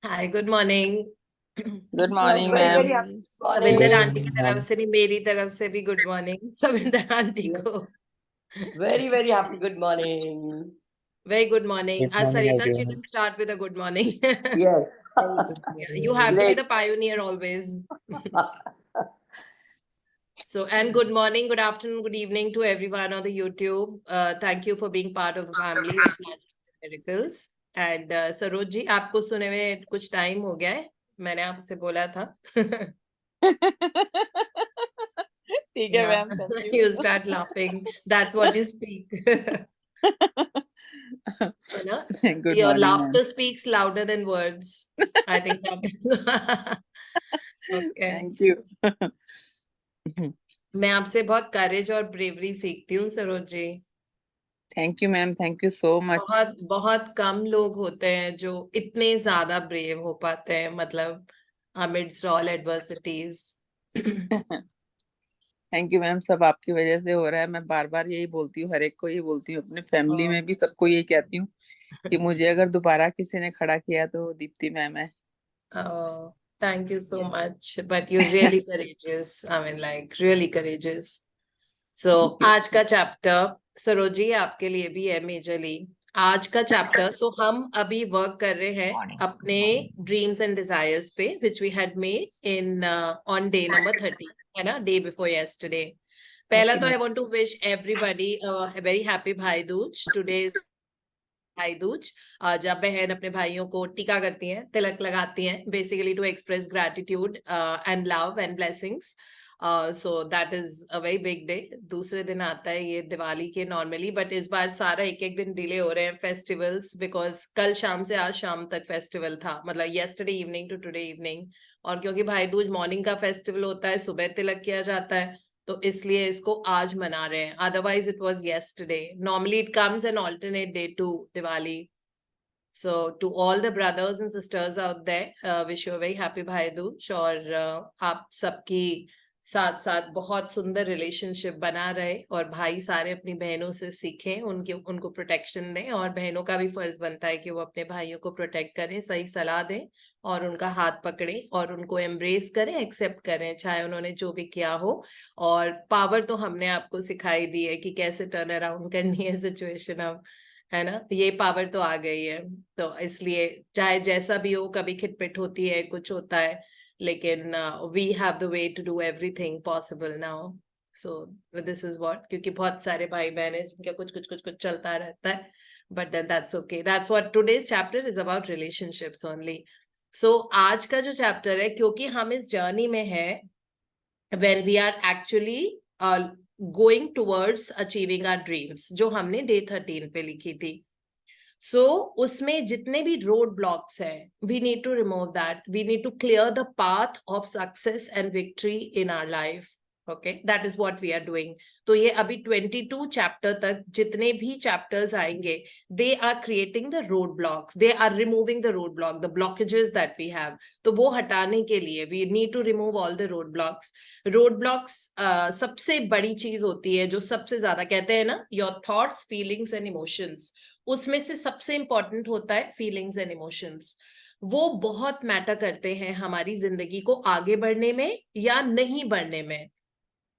हाय, good morning. Good morning Very, ma'am. very happy Savinder morning. Aunty की तरफ से नहीं, मेरी तरफ से भी good morning Savinder aunty Yes. को। Very, very happy good morning. Very good morning. Good morning, Sarita, she everyone. didn't start with a good morning. Yes. You have to be the Great. pioneer always. So, and good morning, good afternoon, good evening to everyone on the YouTube. Thank you for being part of the family of Magic Miracles. And Saroj ji, आपको सुने में कुछ time हो गया है, मैंने आपसे बोला था। ठीक है Yeah, ma'am, thank you. you start laughing. That's what you speak. You know, good your morning ma'am. laughter speaks louder than words. I think that is okay. Thank you. मैं आपसे बहुत करेज और ब्रेवरी सीखती हूँ Saroj ji. Thank you ma'am, thank you so much. बहुत बहुत कम लोग होते हैं जो इतने ज्यादा ब्रेव हो पाते हैं, मतलब amidst all adversities. Thank you ma'am, सब आपकी वजह से हो रहा है। मैं बार बार यही बोलती हूँ, हर एक को यही बोलती हूँ, अपने फैमिली में भी सबको यही कहती हूँ कि मुझे अगर दोबारा किसी ने खड़ा किया तो दीप्ति मैम है। Oh, thank you so much. But you're really courageous. I mean, like, really courageous. So, आज का चैप्टर सरोजी आपके लिए भी है मेजरली। आज का चैप्टर, सो हम अभी वर्क कर रहे हैं अपने ड्रीम्स एंड डिजायर्स पे, which we had made in on day number 30, है ना, डे बिफोर यस्टरडे। पहला तो I want to wish everybody a very happy Bhai Dooj. Today भाई दूज, जब बहन अपने भाइयों को टीका करती हैं, तिलक लगाती हैं, basically to express gratitude and love and blessings. So that is a very big day. दूसरे दिन आता है ये दिवाली के नॉर्मली, बट इस बार सारा एक एक दिन डिले हो रहे हैं फेस्टिवल्स, बिकॉज कल शाम से आज शाम तक फेस्टिवल था, मतलब yesterday evening to today evening. और क्योंकि भाई दूज मॉर्निंग का फेस्टिवल होता है, सुबह तिलक किया जाता है, तो इसलिए इसको आज मना रहे हैं। Otherwise it was yesterday. Normally it comes an alternate day to Diwali. So to all the brothers and sisters out there, wish you a very happy Bhai Dooj, और आप सबकी साथ साथ बहुत सुंदर रिलेशनशिप बना रहे, और भाई सारे अपनी बहनों से सीखें, उनको प्रोटेक्शन दें, और बहनों का भी फर्ज बनता है कि वो अपने भाइयों को प्रोटेक्ट करें, सही सलाह दें, और उनका हाथ पकड़ें और उनको एम्ब्रेस करें, एक्सेप्ट करें, चाहे उन्होंने जो भी किया हो। और पावर तो हमने आपको सिखाई दी है कि कैसे टर्न अराउंड करनी है सिचुएशन, अब है ना, ये पावर तो आ गई है। तो इसलिए चाहे जैसा भी हो, कभी खिटपिट होती है, कुछ होता है, लेकिन we have the way to do everything possible now. So this is what, क्योंकि बहुत सारे भाई बहन हैं जिनका कुछ कुछ कुछ कुछ चलता रहता है, but that's okay. That's what today's chapter is about, relationships only. So आज का जो चैप्टर है, क्योंकि हम इस जर्नी में है when we are actually going towards achieving our dreams, जो हमने डे 13 पे लिखी थी। सो उसमें जितने भी रोड ब्लॉक्स हैं, we need to remove that, we need to clear the path of success and victory in our life. Okay, that is what we are doing. तो ये अभी 22 चैप्टर तक जितने भी चैप्टर्स आएंगे, they are creating the road blocks, they are removing the road block, the blockages that we have. तो वो हटाने के लिए we need to remove all the road blocks. Road blocks सबसे बड़ी चीज होती है, जो सबसे ज्यादा कहते हैं ना, your thoughts, feelings and emotions, उसमें से सबसे इंपॉर्टेंट होता है फीलिंग्स एंड इमोशंस। वो बहुत मैटर करते हैं हमारी जिंदगी को आगे बढ़ने में या नहीं बढ़ने में।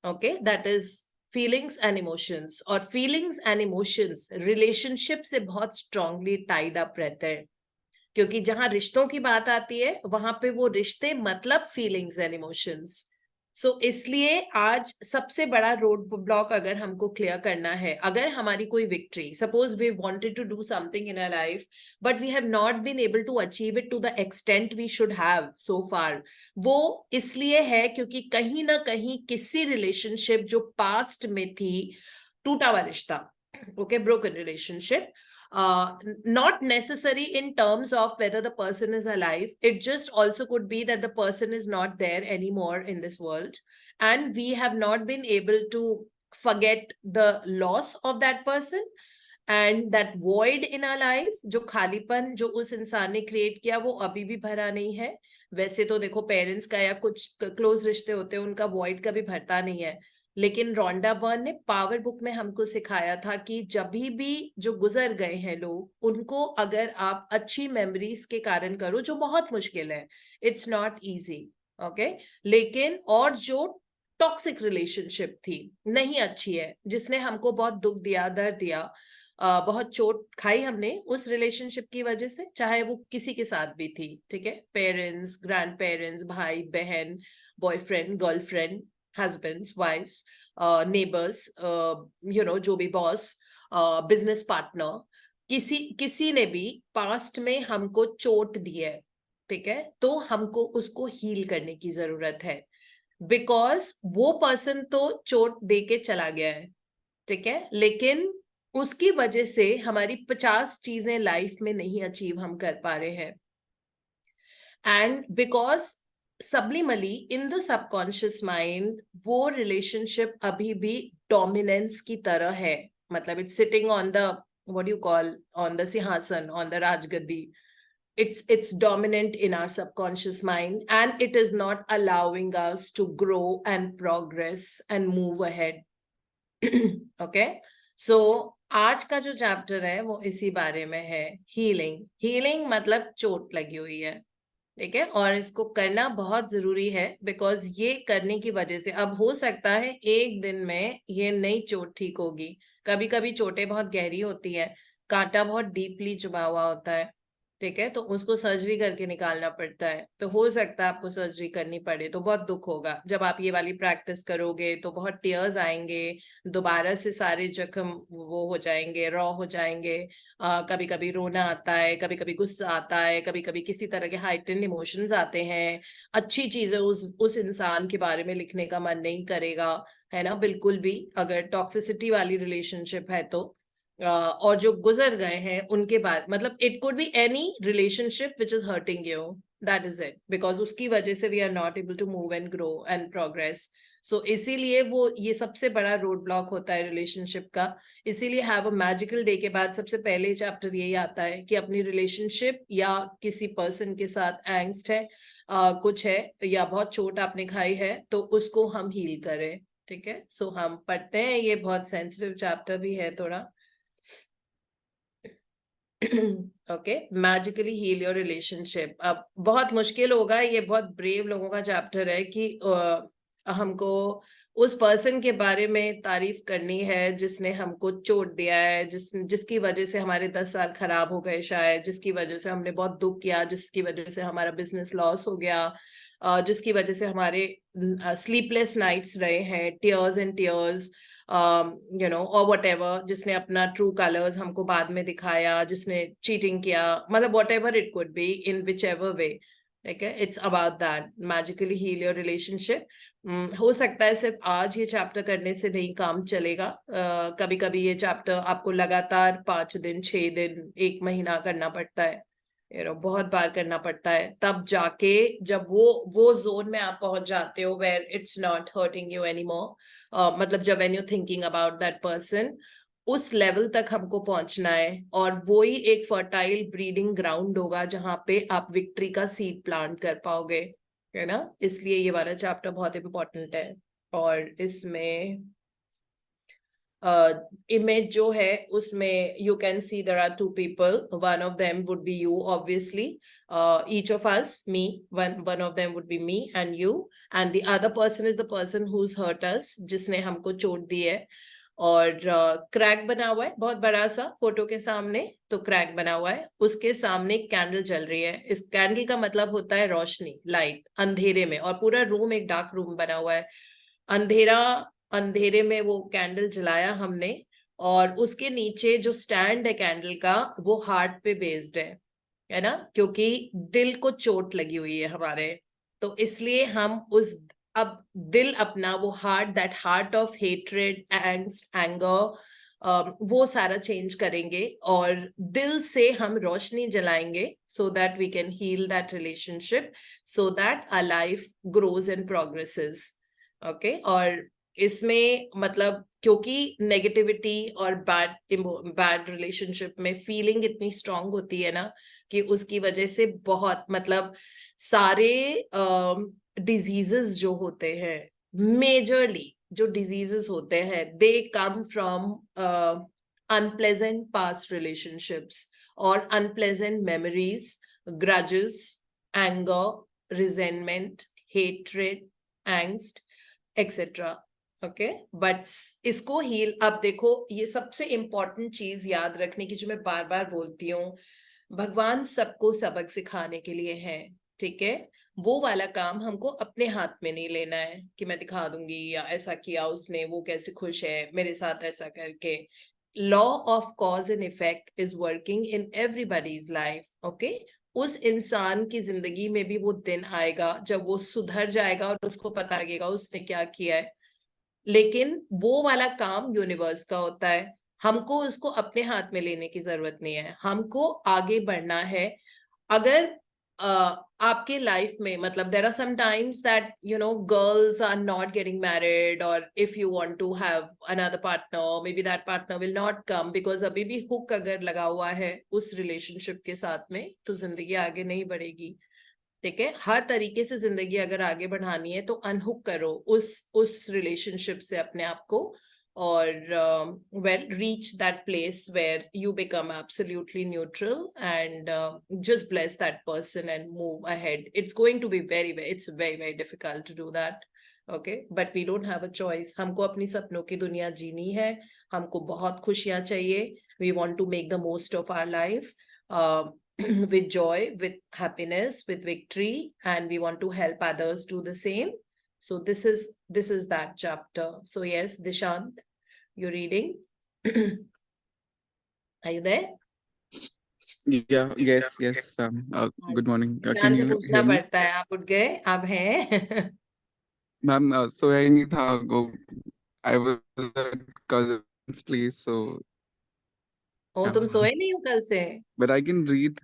Okay, that is feelings and emotions. और फीलिंग्स एंड इमोशंस रिलेशनशिप से बहुत स्ट्रांगली टाइड अप रहते हैं, क्योंकि जहां रिश्तों की बात आती है, वहां पे वो रिश्ते मतलब फीलिंग्स एंड इमोशंस। सो इसलिए आज सबसे बड़ा रोड ब्लॉक अगर हमको क्लियर करना है, अगर हमारी कोई victory, suppose we wanted to do something in our life but we have not been able to achieve it to the extent we should have so far, वो इसलिए है क्योंकि कहीं ना कहीं किसी रिलेशनशिप जो पास्ट में थी, टूटा हुआ रिश्ता, okay, broken relationship, not necessary in terms of whether the person is alive. It just also could be that the person is not there anymore in this world, and we have not been able to forget the loss of that person, and that void in our life, जो खालीपन जो उस इंसान ने create किया, वो अभी भी भरा नहीं है। वैसे तो देखो, पेरेंट्स का या कुछ क्लोज रिश्ते होते हैं, उनका void कभी भरता नहीं है, लेकिन रोंडा बर्न ने पावर बुक में हमको सिखाया था कि जब भी जो गुजर गए हैं लोग, उनको अगर आप अच्छी मेमोरीज के कारण करो, जो बहुत मुश्किल है, इट्स नॉट इजी, ओके, लेकिन और जो टॉक्सिक रिलेशनशिप थी, नहीं अच्छी है, जिसने हमको बहुत दुख दिया, दर्द दिया, बहुत चोट खाई हमने उस रिलेशनशिप की वजह से, चाहे वो किसी के साथ भी थी, ठीक है, पेरेंट्स, ग्रैंड पेरेंट्स, भाई बहन, boyfriend, girlfriend, husbands, wifes, neighbours, जो भी बॉस, बिजनेस पार्टनर, किसी ने भी पास्ट में हमको चोट दी है, ठीक है, तो हमको उसको हील करने की जरूरत है, बिकॉज वो पर्सन तो चोट दे के चला गया है, ठीक है, लेकिन उसकी वजह से हमारी 50 चीजें लाइफ में नहीं अचीव हम कर पा रहे हैं, and because sublimely in the subconscious mind वो रिलेशनशिप अभी भी डोमिनेंस की तरह है, मतलब it's sitting on the, what you call, on the सिंहासन, ऑन द राजगद्दी, it's dominant in our subconscious mind, and it is not allowing us to grow and progress and move ahead. Okay, so आज का जो chapter है वो इसी बारे में है, हीलिंग मतलब चोट लगी हुई है, ठीक है, और इसको करना बहुत जरूरी है, बिकॉज ये करने की वजह से अब हो सकता है एक दिन में ये नई चोट ठीक होगी, कभी कभी चोटें बहुत गहरी होती है, कांटा बहुत डीपली चुभा हुआ होता है, ठीक है, तो उसको सर्जरी करके निकालना पड़ता है, तो हो सकता है आपको सर्जरी करनी पड़े, तो बहुत दुख होगा, जब आप ये वाली प्रैक्टिस करोगे तो बहुत टीयर्स आएंगे, दोबारा से सारे जख्म वो हो जाएंगे, रॉ हो जाएंगे, कभी कभी रोना आता है, कभी कभी गुस्सा आता है, कभी कभी किसी तरह के हाइटेंड इमोशंस आते हैं, अच्छी चीजें उस इंसान के बारे में लिखने का मन नहीं करेगा, है ना, बिल्कुल भी, अगर टॉक्सिसिटी वाली रिलेशनशिप है तो, और जो गुजर गए हैं उनके बाद, मतलब it could be any relationship which is hurting you, that is it, because उसकी वजह से we are not able to move and grow and progress, so इसीलिए वो ये सबसे बड़ा रोड ब्लॉक होता है रिलेशनशिप का, इसीलिए हैव अ मैजिकल डे के बाद सबसे पहले चैप्टर यही आता है कि अपनी रिलेशनशिप या किसी पर्सन के साथ एंग्स्ट है, कुछ है, या बहुत चोट आपने खाई है, तो उसको हम हील करें, ठीक है, सो हम पढ़ते हैं, ये बहुत सेंसिटिव चैप्टर भी है थोड़ा। Okay, magically heal your relationship, अब बहुत मुश्किल होगा, ये बहुत ब्रेव लोगों का चैप्टर है कि हमको उस पर्सन के बारे में तारीफ करनी है जिसने हमको चोट दिया है, जिसकी वजह से हमारे 10 साल खराब हो गए शायद, जिसकी वजह से हमने बहुत दुख किया, जिसकी वजह से हमारा बिजनेस लॉस हो गया, जिसकी वजह से हमारे स्लीपलेस नाइट्स रहे हैं, टीयर्स एंड टीयर्स, और वट एवर, जिसने अपना ट्रू कलर्स हमको बाद में दिखाया, जिसने चीटिंग किया, मतलब whatever it could be, in whichever way, ठीक है, it's about that, magically heal your relationship. हो सकता है सिर्फ आज ये चैप्टर करने से नहीं काम चलेगा, कभी कभी ये चैप्टर आपको लगातार 5 दिन, 6 दिन, 1 महीना करना पड़ता है, बहुत बार करना पड़ता है, तब जाके जब वो जोन में आप पहुंच जाते हो where it's not hurting you anymore, मतलब जब when you thinking about that person, उस लेवल तक हमको पहुंचना है, और वो ही एक फर्टाइल ब्रीडिंग ग्राउंड होगा जहां पे आप विक्ट्री का सीड प्लांट कर पाओगे, है ना, इसलिए ये वाला चैप्टर बहुत इंपॉर्टेंट है। और इसमें image जो है उसमें you can see there are 2 people, one of them would be you obviously, each of us, me, one of them would be me and you, and the other person is the person who's hurt us, जिसने हमको चोट दी है, और crack बना हुआ है बहुत बड़ा सा फोटो के सामने, तो क्रैक बना हुआ है, उसके सामने एक कैंडल जल रही है, इस कैंडल का मतलब होता है रोशनी, लाइट, अंधेरे में, और पूरा रूम एक डार्क रूम बना हुआ है, अंधेरे में वो कैंडल जलाया हमने, और उसके नीचे जो स्टैंड है कैंडल का, वो हार्ट पे बेस्ड है ना, क्योंकि दिल को चोट लगी हुई है हमारे, तो इसलिए हम अब दिल अपना वो that heart of hatred, angst, anger, वो सारा चेंज करेंगे, और दिल से हम रोशनी जलाएंगे, so that we can heal that relationship, so that our life grows and progresses, okay. और इसमें मतलब क्योंकि नेगेटिविटी और बैड रिलेशनशिप में फीलिंग इतनी स्ट्रांग होती है ना, कि उसकी वजह से बहुत, मतलब सारे डिजीजेस जो होते हैं, मेजरली जो डिजीजेस होते हैं they come from unpleasant past relationships और unpleasant memories, grudges, anger, resentment, hatred, angst, etc. Okay but इसको हील, अब देखो ये सबसे इम्पोर्टेंट चीज याद रखने की जो मैं बार बार बोलती हूँ, भगवान सबको सबक सिखाने के लिए है, ठीक है। वो वाला काम हमको अपने हाथ में नहीं लेना है कि मैं दिखा दूंगी या ऐसा किया उसने, वो कैसे खुश है मेरे साथ ऐसा करके। Law of cause and effect is working in everybody's life, okay. उस इंसान की जिंदगी में भी वो दिन आएगा जब वो सुधर जाएगा और उसको पता लगेगा उसने क्या किया है, लेकिन वो वाला काम यूनिवर्स का होता है, हमको उसको अपने हाथ में लेने की जरूरत नहीं है, हमको आगे बढ़ना है। अगर आपके लाइफ में मतलब there are some times that you know girls are not getting married, और if you want to have another partner may be that partner will not come because अभी भी हुक अगर लगा हुआ है उस रिलेशनशिप के साथ में, तो जिंदगी आगे नहीं बढ़ेगी, ठीक है। हर तरीके से जिंदगी अगर आगे बढ़ानी है तो अनहुक करो उस रिलेशनशिप से अपने आप को, और we'll reach that place where you become absolutely neutral and just bless that person and move ahead. It's going to be it's very very difficult to do that, okay, but we don't have a choice. हमको अपनी सपनों की दुनिया जीनी है, हमको बहुत खुशियां चाहिए, we want to make the most of our life with joy, with happiness, with victory, and we want to help others do the same. So this is that chapter. So yes, Dishant, you're reading. Are you there? Yeah, yes. Good morning. Can Dishant से you पूछना hear me? पड़ता है, आप उठ गए, आप हैं? Ma'am, सोया ही नहीं था. I was at cousin's place, so O, yeah. तुम सोए नहीं हो कल से? But I can read.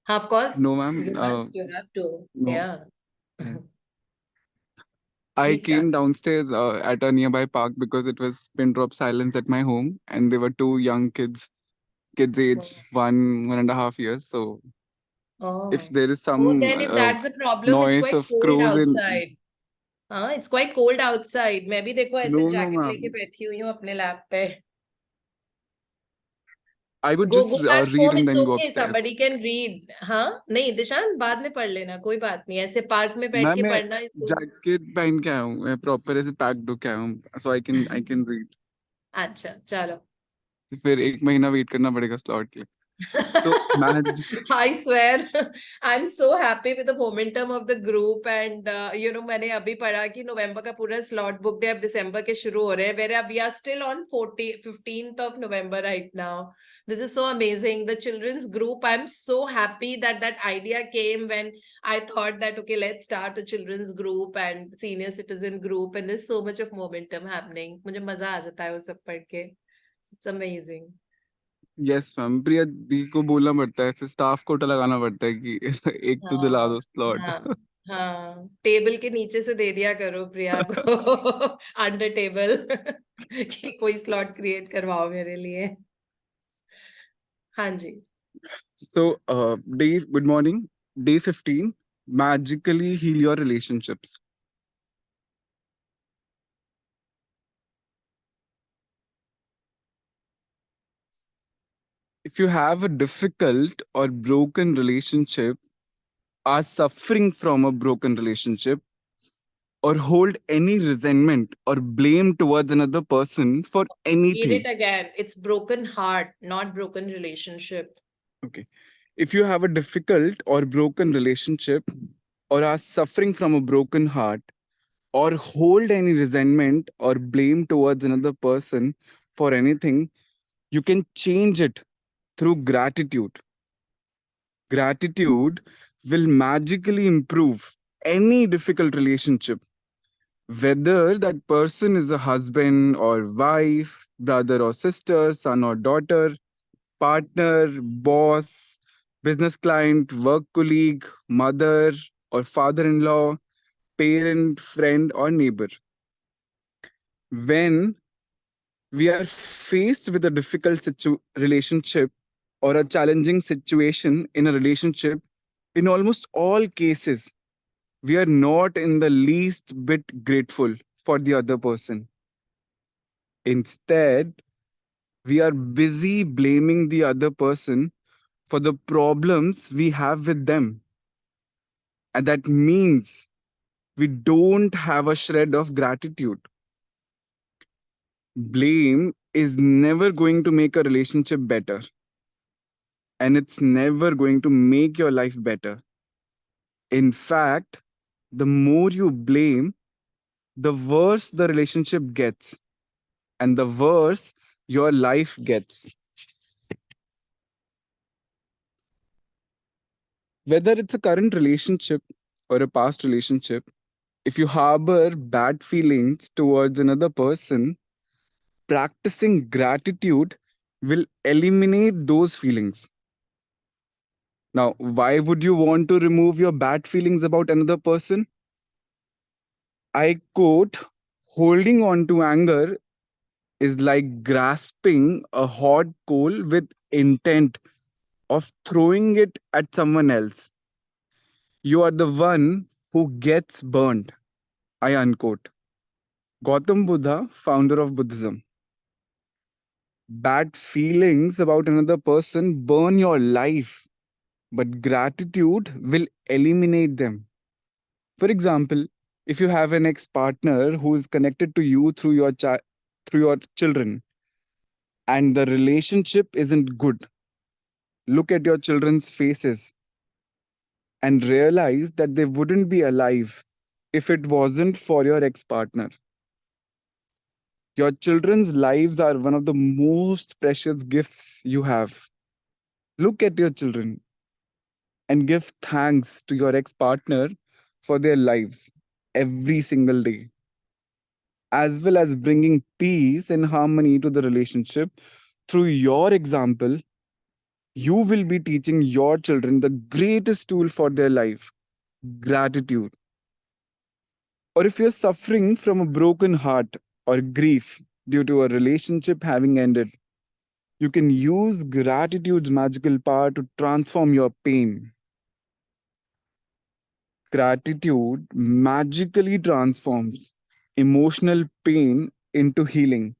हाँ, of course. No, ma'am. You must. You have to. No. Yeah. Yeah. I Please start. came downstairs at a nearby park because it was pin drop silence at my home, and there were two young kids age Oh. 1.5 years. So if Oh. there is some Oh, then if that's the problem, it's noise quite of cold crows in, outside. हाँ, it's quite cold outside. मैं भी देखो ऐसे no, jacket लेके ma'am. बैठी हुई हूँ अपने लैप पे। I would go just go back read home, and it's then go okay, upstairs. Somebody can read. हाँ, नहीं दिशांत, बाद में पढ़ लेना, कोई बात नहीं, ऐसे पार्क में बैठ के मैं पढ़ना इसको। जैकेट पहन के आया हूँ, मैं प्रॉपर ऐसे पैक्ड होके आया हूँ, सो आई कैन रीड. अच्छा चलो। फिर 1 महीना वेट करना पड़ेगा स्लॉट के लिए. So manage. I swear, I'm so happy with the momentum of the group and you know मैंने अभी पढ़ा कि नवंबर का पूरा slot booked है, अब दिसंबर के शुरू हो रहे हैं, where we are still on 15th of November right now. This is so amazing. The children's group, I'm so happy that that idea came when I thought that okay, let's start a children's group and senior citizen group, and there's so much of momentum happening. मुझे मजा आ जाता है वो सब पढ़ के. It's amazing. Yes ma'am, प्रिया दी को बोलना पड़ता है, ऐसे स्टाफ कोटा लगाना पड़ता है कि एक तो दिला दो स्लॉट. हाँ हाँ, टेबल के नीचे से दे दिया करो प्रिया को अंडर टेबल कि कोई स्लॉट क्रिएट करवाओ मेरे लिए। हाँ जी। So good morning. Day 15, magically heal your relationships. If you have a difficult or broken relationship, are suffering from a broken relationship, or hold any resentment or blame towards another person for Read anything. it again. It's broken heart, not broken relationship. Okay. If you have a difficult or broken relationship, or are suffering from a broken heart, or hold any resentment or blame towards another person for anything, you can change it through gratitude. Gratitude will magically improve any difficult relationship, whether that person is a husband or wife, brother or sister, son or daughter, partner, boss, business client, work colleague, mother or father in law, parent, friend, or neighbor. When we are faced with a difficult relationship or a challenging situation in a relationship, in almost all cases, we are not in the least bit grateful for the other person. Instead, we are busy blaming the other person for the problems we have with them. And that means we don't have a shred of gratitude. Blame is never going to make a relationship better, and it's never going to make your life better. In fact, the more you blame, the worse the relationship gets, and the worse your life gets. Whether it's a current relationship or a past relationship, if you harbor bad feelings towards another person, practicing gratitude will eliminate those feelings. Now, why would you want to remove your bad feelings about another person? I quote, holding on to anger is like grasping a hot coal with intent of throwing it at someone else. You are the one who gets burned. I unquote. Gautam Buddha, founder of Buddhism. Bad feelings about another person burn your life, but gratitude will eliminate them. For example, if you have an ex-partner who is connected to you through your children, and the relationship isn't good, look at your children's faces and realize that they wouldn't be alive if it wasn't for your ex-partner. Your children's lives are one of the most precious gifts you have. Look at your children and give thanks to your ex-partner for their lives every single day, as well as bringing peace and harmony to the relationship. Through your example, you will be teaching your children the greatest tool for their life, gratitude. Or if you're suffering from a broken heart or grief due to a relationship having ended, you can use gratitude's magical power to transform your pain. Gratitude magically transforms emotional pain into healing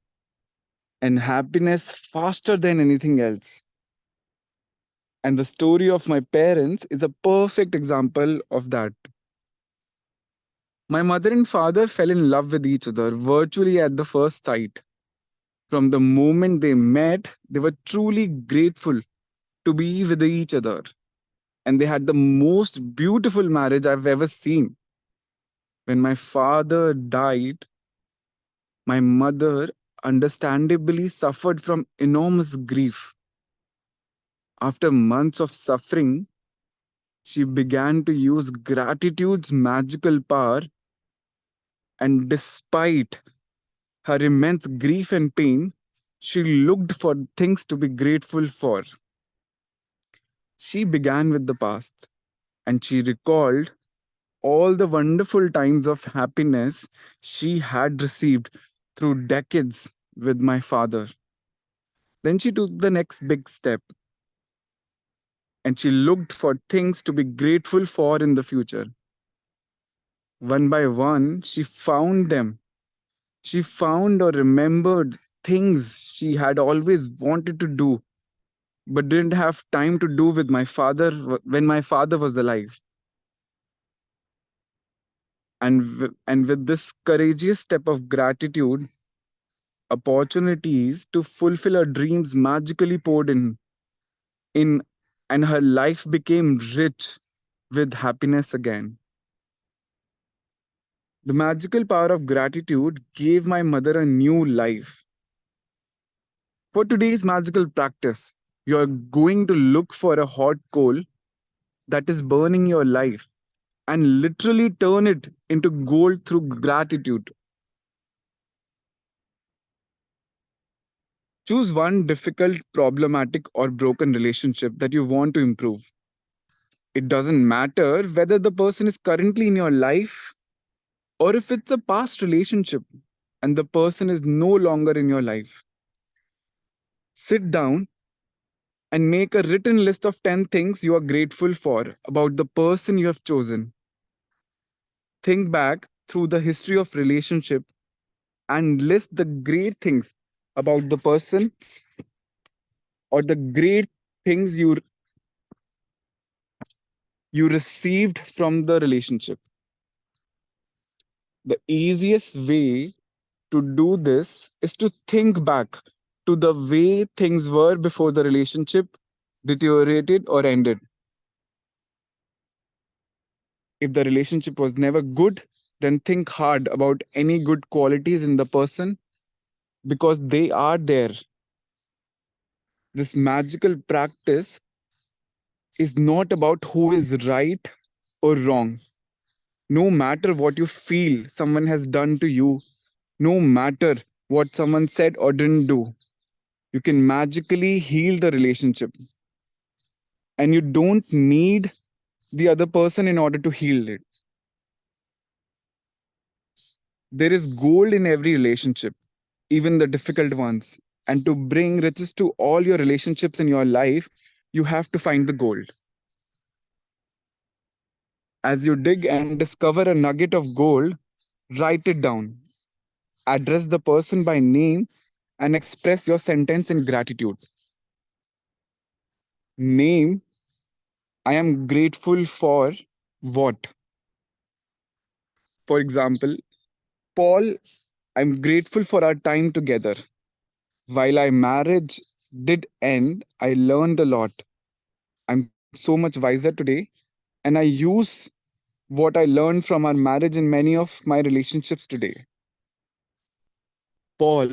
and happiness faster than anything else. And the story of my parents is a perfect example of that. My mother and father fell in love with each other virtually at the first sight. From the moment they met, they were truly grateful to be with each other. And they had the most beautiful marriage I've ever seen. When my father died, my mother understandably suffered from enormous grief. After months of suffering, she began to use gratitude's magical power, and despite her immense grief and pain, she looked for things to be grateful for. She began with the past, and she recalled all the wonderful times of happiness she had received through decades with my father. Then she took the next big step, and she looked for things to be grateful for in the future. One by one, she found them. She found or remembered things she had always wanted to do but didn't have time to do with my father when my father was alive. And with this courageous step of gratitude, opportunities to fulfill her dreams magically poured in and her life became rich with happiness again. The magical power of gratitude gave my mother a new life. For today's magical practice, you are going to look for a hot coal that is burning your life and literally turn it into gold through gratitude. Choose one difficult, problematic, or broken relationship that you want to improve. It doesn't matter whether the person is currently in your life or if it's a past relationship and the person is no longer in your life. Sit down and make a written list of 10 things you are grateful for about the person you have chosen. Think back through the history of relationship and list the great things about the person or the great things you received from the relationship. The easiest way to do this is to think back to the way things were before the relationship deteriorated or ended. If the relationship was never good, then think hard about any good qualities in the person because they are there. This magical practice is not about who is right or wrong. No matter what you feel someone has done to you, no matter what someone said or didn't do, you can magically heal the relationship. And you don't need the other person in order to heal it. There is gold in every relationship, even the difficult ones. And to bring riches to all your relationships in your life, you have to find the gold. As you dig and discover a nugget of gold, write it down. Address the person by name and express your sentence in gratitude. Name, I am grateful for what? For example, Paul, I'm grateful for our time together. While our marriage did end, I learned a lot. I'm so much wiser today, and I use what I learned from our marriage in many of my relationships today. Paul,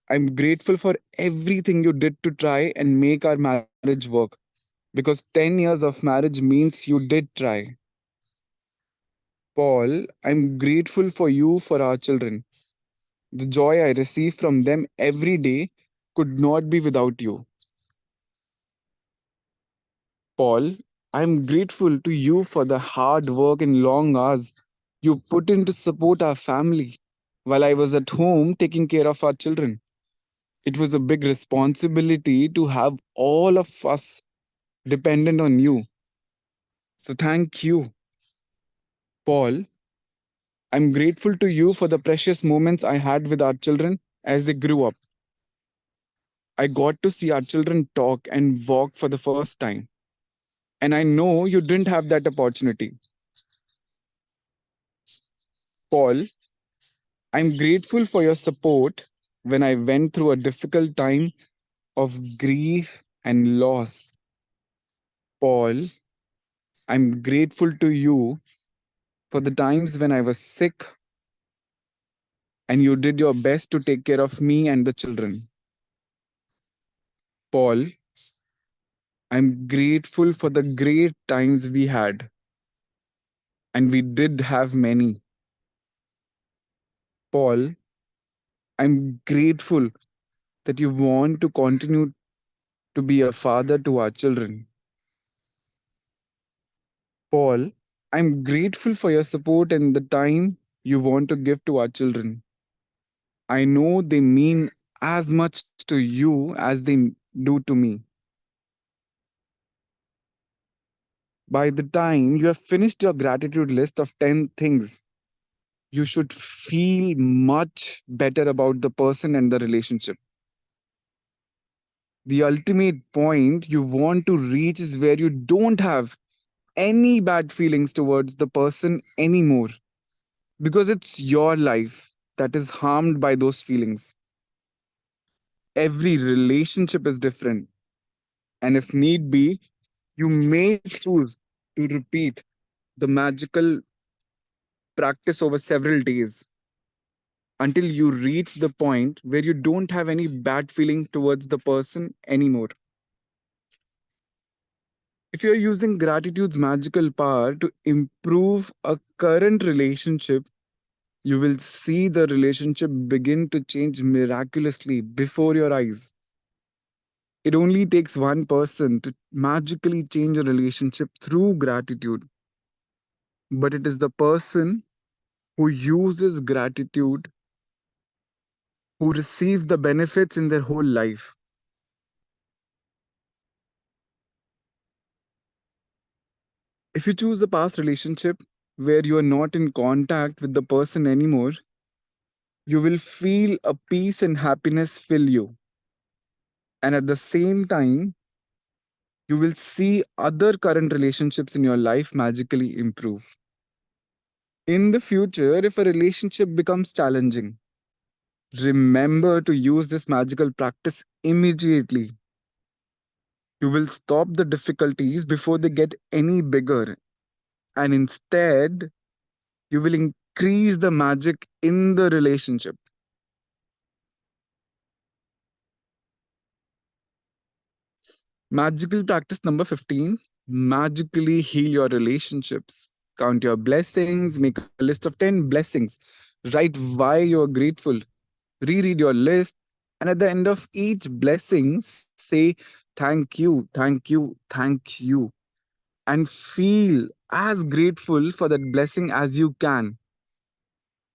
I'm grateful for everything you did to try and make our marriage work because 10 years of marriage means you did try. Paul, I'm grateful for you for our children. The joy I receive from them every day could not be without you. Paul, I'm grateful to you for the hard work and long hours you put in to support our family while I was at home taking care of our children. It was a big responsibility to have all of us dependent on you. So thank you, Paul. I'm grateful to you for the precious moments I had with our children as they grew up. I got to see our children talk and walk for the first time. And I know you didn't have that opportunity. Paul, I'm grateful for your support when I went through a difficult time of grief and loss. Paul, I'm grateful to you for the times when I was sick and you did your best to take care of me and the children. Paul, I'm grateful for the great times we had, and we did have many. Paul, I'm grateful that you want to continue to be a father to our children. Paul, I'm grateful for your support and the time you want to give to our children. I know they mean as much to you as they do to me. By the time you have finished your gratitude list of 10 things, you should feel much better about the person and the relationship. The ultimate point you want to reach is where you don't have any bad feelings towards the person anymore because it's your life that is harmed by those feelings. Every relationship is different, and if need be, you may choose to repeat the magical practice over several days until you reach the point where you don't have any bad feeling towards the person anymore. If you're using gratitude's magical power to improve a current relationship, you will see the relationship begin to change miraculously before your eyes. It only takes one person to magically change a relationship through gratitude, but it is the person who uses gratitude who receive the benefits in their whole life. If you choose a past relationship where you are not in contact with the person anymore, you will feel a peace and happiness fill you. And at the same time, you will see other current relationships in your life magically improve. In the future, if a relationship becomes challenging, remember to use this magical practice immediately. You will stop the difficulties before they get any bigger, and instead, you will increase the magic in the relationship. Magical practice number 15, magically heal your relationships. Count your blessings, make a list of 10 blessings, write why you are grateful, reread your list, and at the end of each blessing, say thank you, thank you, thank you, and feel as grateful for that blessing as you can.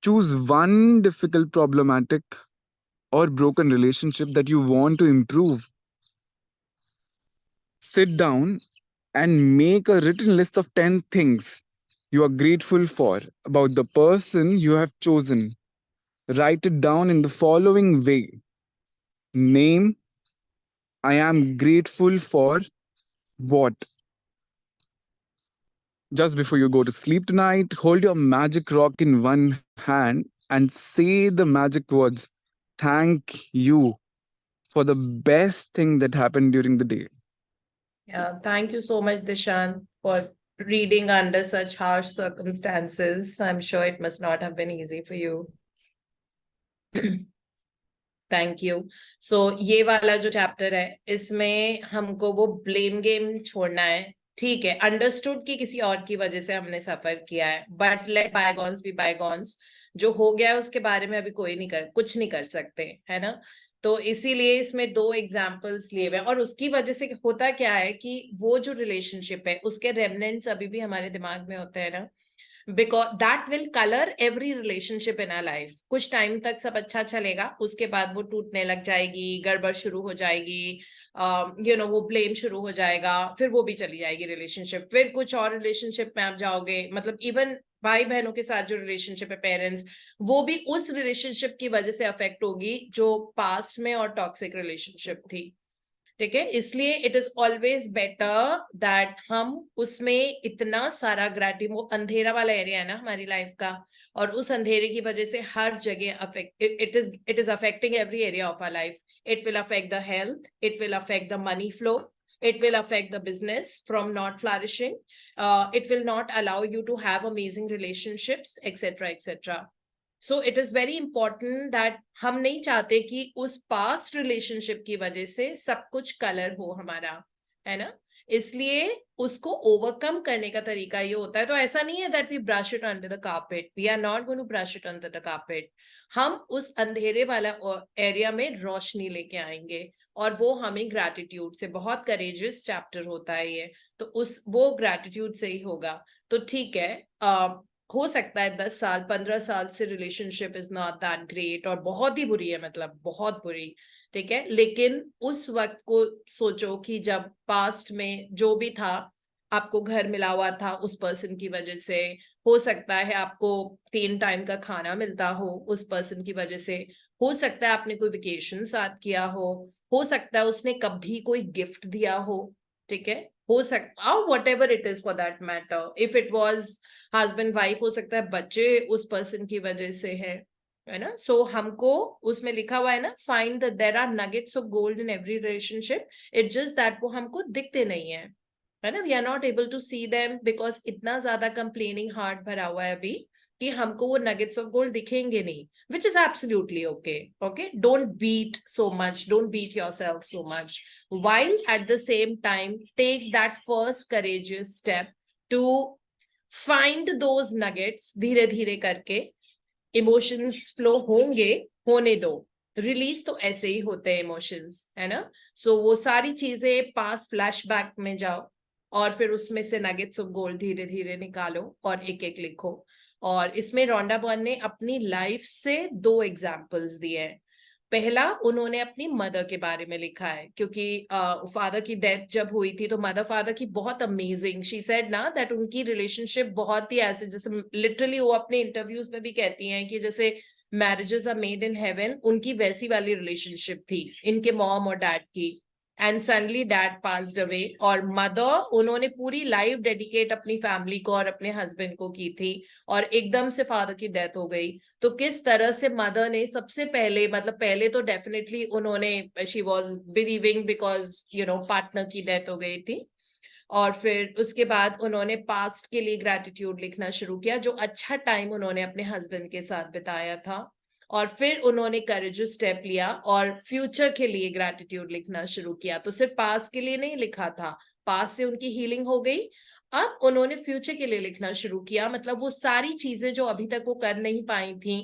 Choose one difficult, problematic, or broken relationship that you want to improve. Sit down and make a written list of 10 things you are grateful for about the person you have chosen. Write it down in the following way: name, I am grateful for what. Just before you go to sleep tonight, hold your magic rock in one hand and say the magic words, thank you, for the best thing that happened during the day. Yeah, thank you so much, Dishan, for reading under such harsh circumstances. I'm sure it must not have been easy for you. Thank you. So ये वाला जो chapter है इसमें हमको वो blame game छोड़ना है. ठीक है, अंडरस्टूड कि किसी और की वजह से हमने सफर किया है, but let bygones be bygones. जो हो गया है उसके बारे में अभी कुछ नहीं कर सकते, है ना. तो इसीलिए इसमें 2 एग्जाम्पल्स लिए हुए, और उसकी वजह से होता क्या है कि वो जो रिलेशनशिप है उसके रेमनेंट्स अभी भी हमारे दिमाग में होते हैं ना, because that will color every relationship in our life. कुछ टाइम तक सब अच्छा चलेगा, उसके बाद वो टूटने लग जाएगी, गड़बड़ शुरू हो जाएगी, वो ब्लेम शुरू हो जाएगा, फिर वो भी चली जाएगी रिलेशनशिप, फिर कुछ और रिलेशनशिप में आप जाओगे. मतलब इवन भाई बहनों के साथ जो रिलेशनशिप है, पेरेंट्स, वो भी उस रिलेशनशिप की वजह से अफेक्ट होगी जो पास्ट में और टॉक्सिक रिलेशनशिप थी. ठीक है, इसलिए it is always better that हम उसमें इतना सारा ग्रेटिट्यूड, वो अंधेरा वाला एरिया है ना हमारी लाइफ का, और उस अंधेरे की वजह से हर जगह affect, it is affecting every area of our life. It will affect the health, it will affect the money flow, it will affect the business from not flourishing, it will not allow you to have amazing relationships, etc etc. So it is very important that हम नहीं चाहते कि उस past relationship की वजह से सब कुछ कलर हो हमारा, है ना. इसलिए उसको ओवरकम करने का तरीका ये होता है. तो ऐसा नहीं है that we brush it under the carpet. We are not going to brush it under the carpet. हम उस अंधेरे वाला एरिया में रोशनी लेके आएंगे, और वो हमें ग्रैटिट्यूड से, बहुत करेजियस चैप्टर होता है ये, तो वो ग्रैटिट्यूड से ही होगा. तो ठीक है, हो सकता है 10 साल 15 साल से relationship is not that great और बहुत ही बुरी है, मतलब बहुत बुरी, ठीक है, लेकिन उस वक्त को सोचो कि जब पास्ट में जो भी था, आपको घर मिला हुआ था उस पर्सन की वजह से, हो सकता है आपको 3 टाइम का खाना मिलता हो उस पर्सन की वजह से, हो सकता है आपने कोई वेकेशन साथ किया हो सकता है उसने कभी कोई गिफ्ट दिया हो, ठीक है, हो सकता है what ever it is for that matter. If it was husband wife, हो सकता है बच्चे उस पर्सन की वजह से है ना. सो हमको उसमें लिखा हुआ है ना, find that there are nuggets of gold in every relationship, it just that वो हमको दिखते नहीं है ना. We are not able to see them because इतना ज्यादा कंप्लेनिंग हार्ट भरा हुआ है अभी कि हमको वो नगेट्स ऑफ गोल्ड दिखेंगे नहीं, which is absolutely okay. Don't beat so much, don't beat yourself so much, while at the same time take that first courageous step to find those nuggets. धीरे धीरे करके इमोशंस फ्लो होंगे, होने दो, release तो ऐसे ही होते हैं इमोशंस, है ना. सो वो सारी चीजें पास फ्लैशबैक में जाओ और फिर उसमें से नगेट्स ऑफ गोल्ड धीरे धीरे निकालो और एक एक लिखो. और इसमें रोंडा बर्न ने अपनी लाइफ से 2 एग्जाम्पल्स दिए हैं. पहला उन्होंने अपनी मदर के बारे में लिखा है, क्योंकि फादर की डेथ जब हुई थी तो मदर फादर की बहुत अमेजिंग, शी सेड ना दैट उनकी रिलेशनशिप बहुत ही ऐसे, जैसे लिटरली वो अपने इंटरव्यूज में भी कहती हैं कि जैसे marriages are made in heaven, उनकी वैसी वाली रिलेशनशिप थी इनके मॉम और डैड की। And suddenly dad passed away, और मदर, उन्होंने पूरी लाइफ डेडिकेट अपनी फैमिली को और अपने हस्बैंड को की थी, और एकदम से फादर की डेथ हो गई। तो किस तरह से मदर ने सबसे पहले, मतलब पहले तो डेफिनेटली उन्होंने, she was believing because partner की डेथ हो गई थी, और फिर उसके बाद उन्होंने पास्ट के लिए ग्रैटिट्यूड लिखना शुरू किया, जो अच्छा टाइम उन्होंने अपने हस्बैंड के साथ बिताया था। और फिर उन्होंने करेजियस स्टेप लिया और फ्यूचर के लिए ग्रैटिट्यूड लिखना शुरू किया। तो सिर्फ पास्ट के लिए नहीं लिखा था, पास्ट से उनकी हीलिंग हो गई, अब उन्होंने फ्यूचर के लिए लिखना शुरू किया। मतलब वो सारी चीजें जो अभी तक वो कर नहीं पाई थी,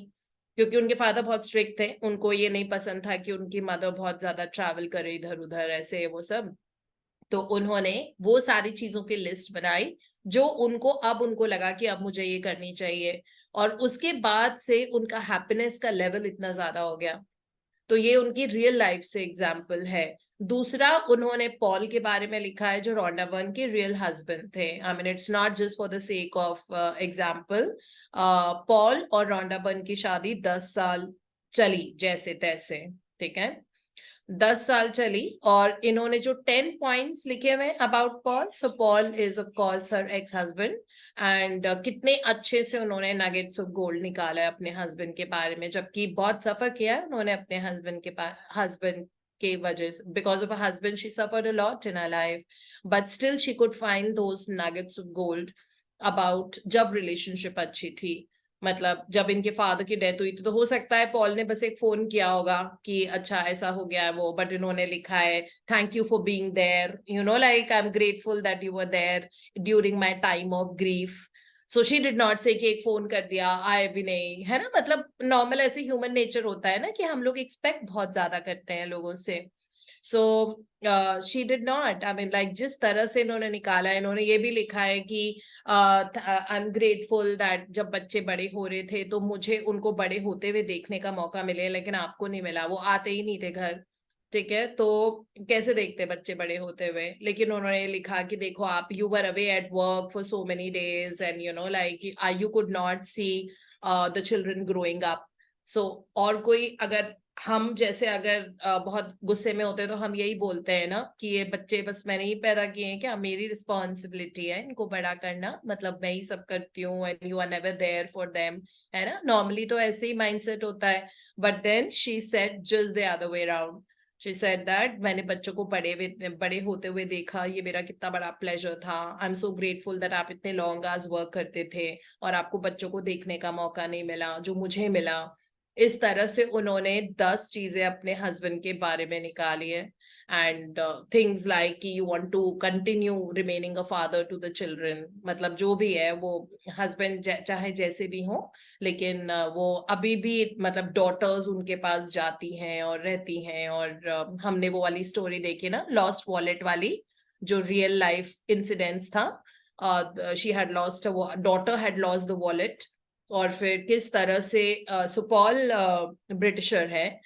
क्योंकि उनके फादर बहुत स्ट्रिक्ट थे, उनको ये नहीं पसंद था कि उनकी मदर बहुत ज्यादा ट्रैवल करे इधर उधर ऐसे वो सब। तो उन्होंने वो सारी चीजों की लिस्ट बनाई जो उनको लगा कि अब मुझे ये करनी चाहिए, और उसके बाद से उनका हैप्पीनेस का लेवल इतना ज्यादा हो गया। तो ये उनकी रियल लाइफ से एग्जाम्पल है। दूसरा, उन्होंने पॉल के बारे में लिखा है जो रोंडा बर्न के रियल हस्बैंड थे। I mean it's not just for the sake of example. Paul और रोंडा बर्न की शादी 10 साल चली जैसे तैसे, ठीक है, 10 साल चली। और इन्होंने जो 10 पॉइंट्स लिखे हुए about Paul, so Paul is of course her ex husband, and कितने अच्छे से उन्होंने नगेट्स ऑफ गोल्ड निकाला है अपने हस्बैंड के बारे में, जबकि बहुत सफर किया है उन्होंने अपने हस्बैंड के वजह, because of a husband she suffered a lot in her life, but still she could find those nuggets of gold about जब रिलेशनशिप अच्छी थी। मतलब जब इनके फादर की डेथ हुई थी, तो हो सकता है पॉल ने बस एक फोन किया होगा कि अच्छा ऐसा हो गया है वो, बट इन्होंने लिखा है thank you for being there, like I am grateful that you were there during my time of grief. So she did not say कि एक फोन कर दिया, आए भी नहीं, है ना। मतलब नॉर्मल ऐसे ह्यूमन नेचर होता है ना कि हम लोग एक्सपेक्ट बहुत ज्यादा करते हैं लोगों से। सो she did not, I mean like जिस तरह से इन्होंने निकाला है, इन्होंने ये भी लिखा है कि आई एम ग्रेटफुल दैट जब बच्चे बड़े हो रहे थे तो मुझे उनको बड़े होते हुए देखने का मौका मिले, लेकिन आपको नहीं मिला, वो आते ही नहीं थे घर, ठीक है। तो कैसे देखते बच्चे बड़े होते हुए। लेकिन उन्होंने लिखा कि देखो आप, you were away at work for so many days and like you could not see the children growing up. So और कोई अगर हम जैसे अगर बहुत गुस्से में होते हैं तो हम यही बोलते हैं ना कि ये बच्चे बस मैंने ही पैदा किए हैं क्या, मेरी रिस्पॉन्सिबिलिटी है इनको बड़ा करना, मतलब मैं ही सब करती हूँ and you are never there for them, है ना। नॉर्मली तो ऐसे ही माइंडसेट होता है, but then she said just the other way around. She said that मैंने बच्चों को बड़े होते हुए देखा, ये मेरा कितना बड़ा प्लेजर था, I am so grateful that आप इतने लॉन्ग आवर्स वर्क करते थे और आपको बच्चों को देखने का मौका नहीं मिला जो मुझे मिला। इस तरह से उन्होंने 10 चीजें अपने हस्बैंड के बारे में निकाली है। एंड थिंग्स लाइक कि you want to continue remaining a father to the children, मतलब जो भी है वो हस्बैंड चाहे जैसे भी हो, लेकिन वो अभी भी मतलब डॉटर्स उनके पास जाती हैं और रहती हैं। और हमने वो वाली स्टोरी देखी ना, लॉस्ट वॉलेट वाली, जो रियल लाइफ इंसिडेंट्स था। She had lost, daughter had lost the wallet, और फिर किस तरह से सुपॉल ब्रिटिशर है,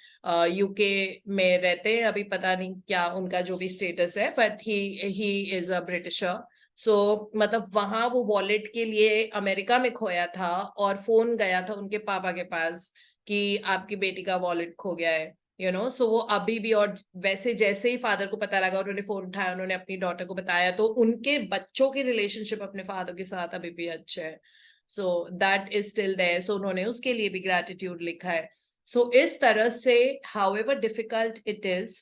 यूके में रहते हैं, अभी पता नहीं क्या उनका जो भी स्टेटस है, but he is a Britisher. So मतलब वहां वो वॉलेट के लिए अमेरिका में खोया था, और फोन गया था उनके पापा के पास कि आपकी बेटी का वॉलेट खो गया है, सो वो अभी भी, और वैसे जैसे ही फादर को पता लगा उन्होंने फोन उठाया, उन्होंने अपनी डॉटर को बताया, तो उनके बच्चों की रिलेशनशिप अपने फादर के साथ अभी भी अच्छे है। So that is still there, so उन्होंने उसके लिए भी ग्रैटिट्यूड लिखा है। सो इस तरह से however difficult it is,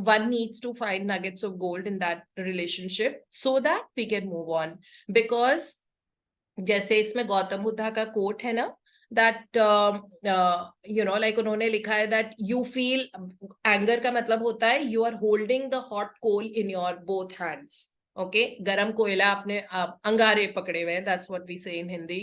one needs to find nuggets of gold in that relationship so that we can move on, because जैसे इसमें गौतम बुद्धा का कोट है ना, that like उन्होंने लिखा है that you feel, anger का मतलब होता है you are holding the hot coal in your both hands, okay, गरम कोयला अपने अंगारे पकड़े हुए हैं, दैट्स व्हाट वी से इन हिंदी।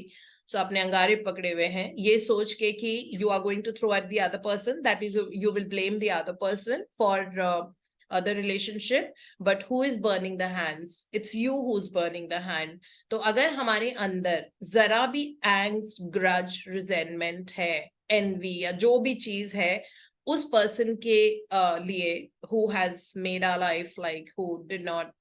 सो अपने अंगारे पकड़े हुए हैं, ये सोच के कि you are going to throw at the other person, that is you will blame the other person for the relationship, but who is burning the hands? It's you who's burning the hand. तो अगर हमारे अंदर जरा भी angst, grudge, resentment है, envy या जो भी चीज है, उस पर्सन के लिए who has made our life like who did not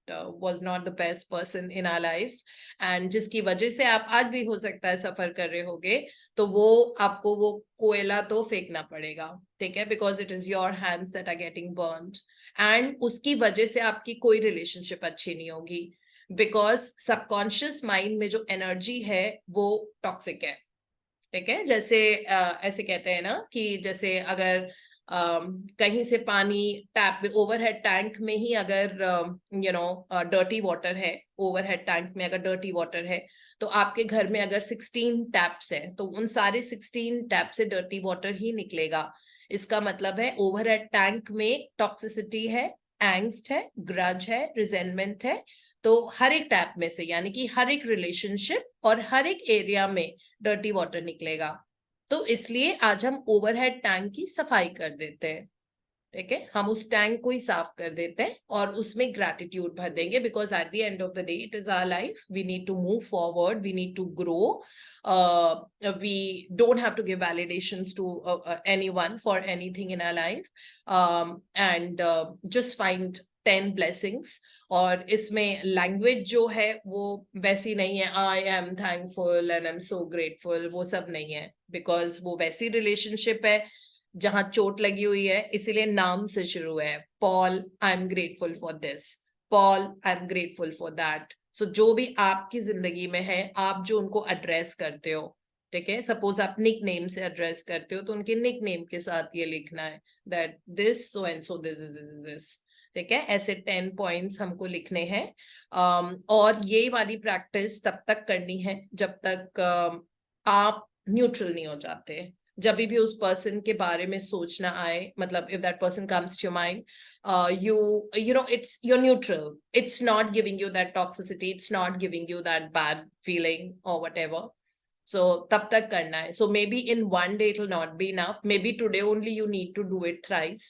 was not the best person in our lives and जिसकी वजह से आप आज भी हो सकता है सफर कर रहे होगे, तो वो आपको वो कोयला तो फेंकना पड़ेगा, ठीक है, because it is your hands that are getting burned and उसकी वजह से आपकी कोई रिलेशनशिप अच्छी नहीं होगी, बिकॉज सबकॉन्शियस माइंड में जो एनर्जी है वो टॉक्सिक है, ठीक है। जैसे ऐसे कहते हैं ना कि जैसे अगर कहीं से पानी टैप में ओवरहेड टैंक में ही अगर डर्टी वाटर है, ओवरहेड टैंक में अगर डर्टी वाटर है, तो आपके घर में अगर 16 टैप्स है तो उन सारे 16 टैप से डर्टी वाटर ही निकलेगा। इसका मतलब है ओवरहेड टैंक में टॉक्सिसिटी है, एंग्स्ट है, ग्रज है, रिजेंटमेंट है, तो हर एक टैप में से यानी कि हर एक रिलेशनशिप और हर एक एरिया में डर्टी वाटर निकलेगा। तो इसलिए आज हम ओवरहेड टैंक की सफाई कर देते हैं, ठीक है, हम उस टैंक को ही साफ कर देते हैं और उसमें ग्रैटिट्यूड भर देंगे, because at the end of the day it is our life, we need to move forward, we need to grow, we don't have to give validations to anyone for anything in our life, and just find 10 blessings। और इसमें language जो है वो वैसी नहीं है I am thankful and I am so grateful, वो सब नहीं है, बिकॉज वो वैसी रिलेशनशिप है जहां चोट लगी हुई है, इसीलिए नाम से शुरू है, Paul I am grateful for this, Paul I am grateful for that. So जो भी आपकी जिंदगी में है, आप जो उनको एड्रेस करते हो, ठीक है, सपोज आप निक नेम से एड्रेस करते हो तो उनके निक नेम के साथ ये लिखना है that this so and so this is this, ठीक है, ऐसे 10 पॉइंट्स हमको लिखने हैं। और ये वाली प्रैक्टिस तब तक करनी है जब तक आप न्यूट्रल नहीं हो जाते। जब भी उस पर्सन के बारे में सोचना आए, मतलब if that person comes to your mind, you know it's you're neutral, it's not giving you that toxicity, it's not giving you that bad feeling or whatever, so तब तक करना है। So maybe in one day it will not be enough, maybe today only you need to do it thrice,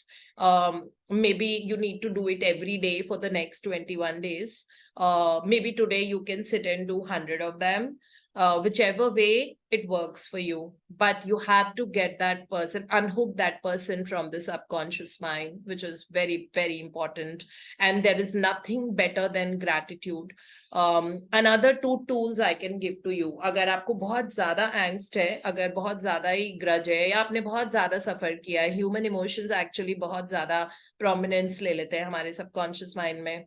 maybe you need to do it every day for the next 21 days, maybe today you can sit and do 100 of them, whichever way it works for you, but you have to get that person, unhook that person from the subconscious mind, which is very very important, and there is nothing better than gratitude। another 2 tools I can give to you, अगर आपको बहुत ज्यादा angst है, अगर बहुत ज्यादा ही grudge है, या आपने बहुत ज्यादा सफर किया है, human emotions actually बहुत ज्यादा prominence ले लेते हैं हमारे subconscious mind में,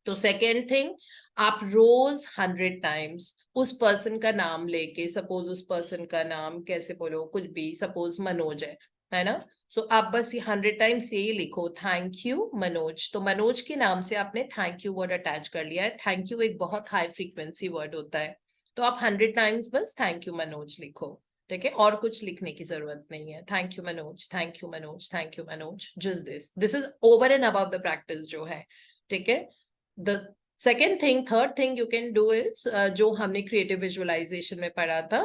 तो सेकेंड थिंग, आप रोज 100 टाइम्स उस पर्सन का नाम लेके, सपोज उस पर्सन का नाम कैसे बोलो, कुछ भी, सपोज मनोज है ना, सो आप बस ये 100 टाइम्स यही लिखो, थैंक यू मनोज। तो मनोज के नाम से आपने थैंक यू वर्ड अटैच कर लिया है, थैंक यू एक बहुत हाई फ्रीक्वेंसी वर्ड होता है, तो आप 100 टाइम्स बस थैंक यू मनोज लिखो, ठीक है, और कुछ लिखने की जरूरत नहीं है, thank you Manoj, thank you Manoj, thank you Manoj, just this is over and above the practice जो है, ठीक है। The second thing, third thing you can do is जो हमने creative visualization में पढ़ा था,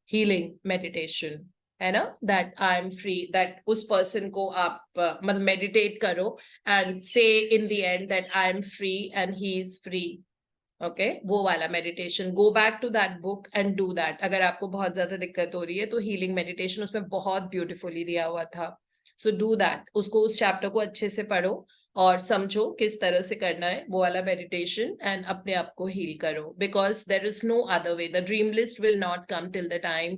healing meditation, है ना, that I am free, that उस person को आप मतलब meditate करो and say in the end that I am free and he is free, okay, वो वाला meditation, go back to that book and do that। अगर आपको बहुत ज्यादा दिक्कत हो रही है तो healing meditation उसमें बहुत beautifully दिया हुआ था, so do that, उसको उस chapter को अच्छे से पढ़ो और समझो किस तरह से करना है वो वाला मेडिटेशन, एंड अपने आप को हील करो, because there is no other way, the dream list will not come till the time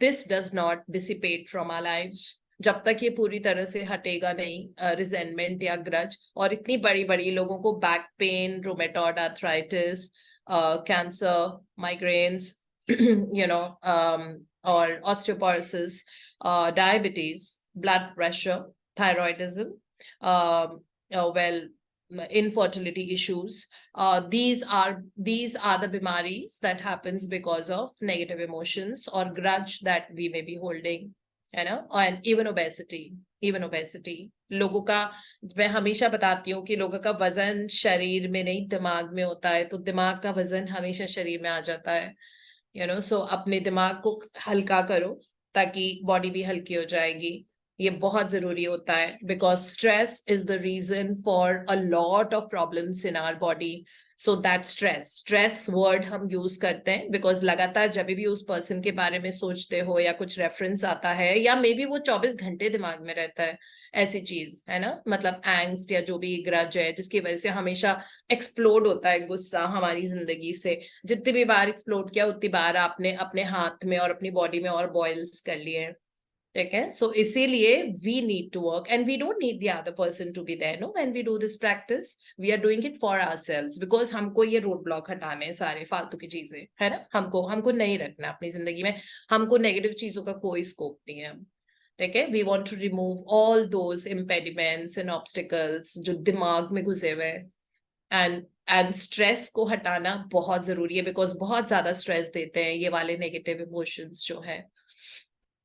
this does not dissipate from our lives, जब तक ये पूरी तरह से हटेगा नहीं रिजेंटमेंट या ग्रज। और इतनी बड़ी बड़ी लोगों को back pain, rheumatoid arthritis, cancer, migraines, you know, और osteoporosis, diabetes, blood pressure, thyroidism, infertility issues, these are the bimaris that happens because of negative emotions or grudge that we may be holding, है ना, and even obesity, लोगों का, मैं हमेशा बताती हूँ कि लोगों का वजन शरीर में नहीं दिमाग में होता है, तो दिमाग का वजन हमेशा शरीर में आ जाता है, you know, so अपने दिमाग को हल्का करो ताकि बॉडी भी हल्की हो जाएगी, ये बहुत जरूरी होता है, because stress is the reason for a lot of problems in our body. So that stress word हम यूज करते हैं बिकॉज लगातार जब भी उस पर्सन के बारे में सोचते हो या कुछ रेफरेंस आता है या मे बी वो 24 घंटे दिमाग में रहता है, ऐसी चीज है ना, मतलब एंग्स्ट या जो भी ग्रज है जिसकी वजह से हमेशा एक्सप्लोड होता है गुस्सा हमारी जिंदगी से। जितनी भी बार एक्सप्लोड किया उतनी बार आपने अपने हाथ में और अपनी बॉडी में और बॉयल्स कर लिए हैं, ठीक है। सो इसीलिए we need to work and we don't need the other person to be there, no, when we do this practice we are doing it for ourselves because हमको ये रोड ब्लॉक हटाने हैं सारे फालतू की चीजें, है ना, हमको नहीं रखना अपनी जिंदगी में, हमको नेगेटिव चीजों का कोई स्कोप नहीं है, ठीक है। We want to remove all those impediments and obstacles जो दिमाग में घुसे हुए एंड स्ट्रेस को हटाना बहुत जरूरी है बिकॉज बहुत ज्यादा स्ट्रेस देते हैं ये वाले नेगेटिव इमोशंस जो है।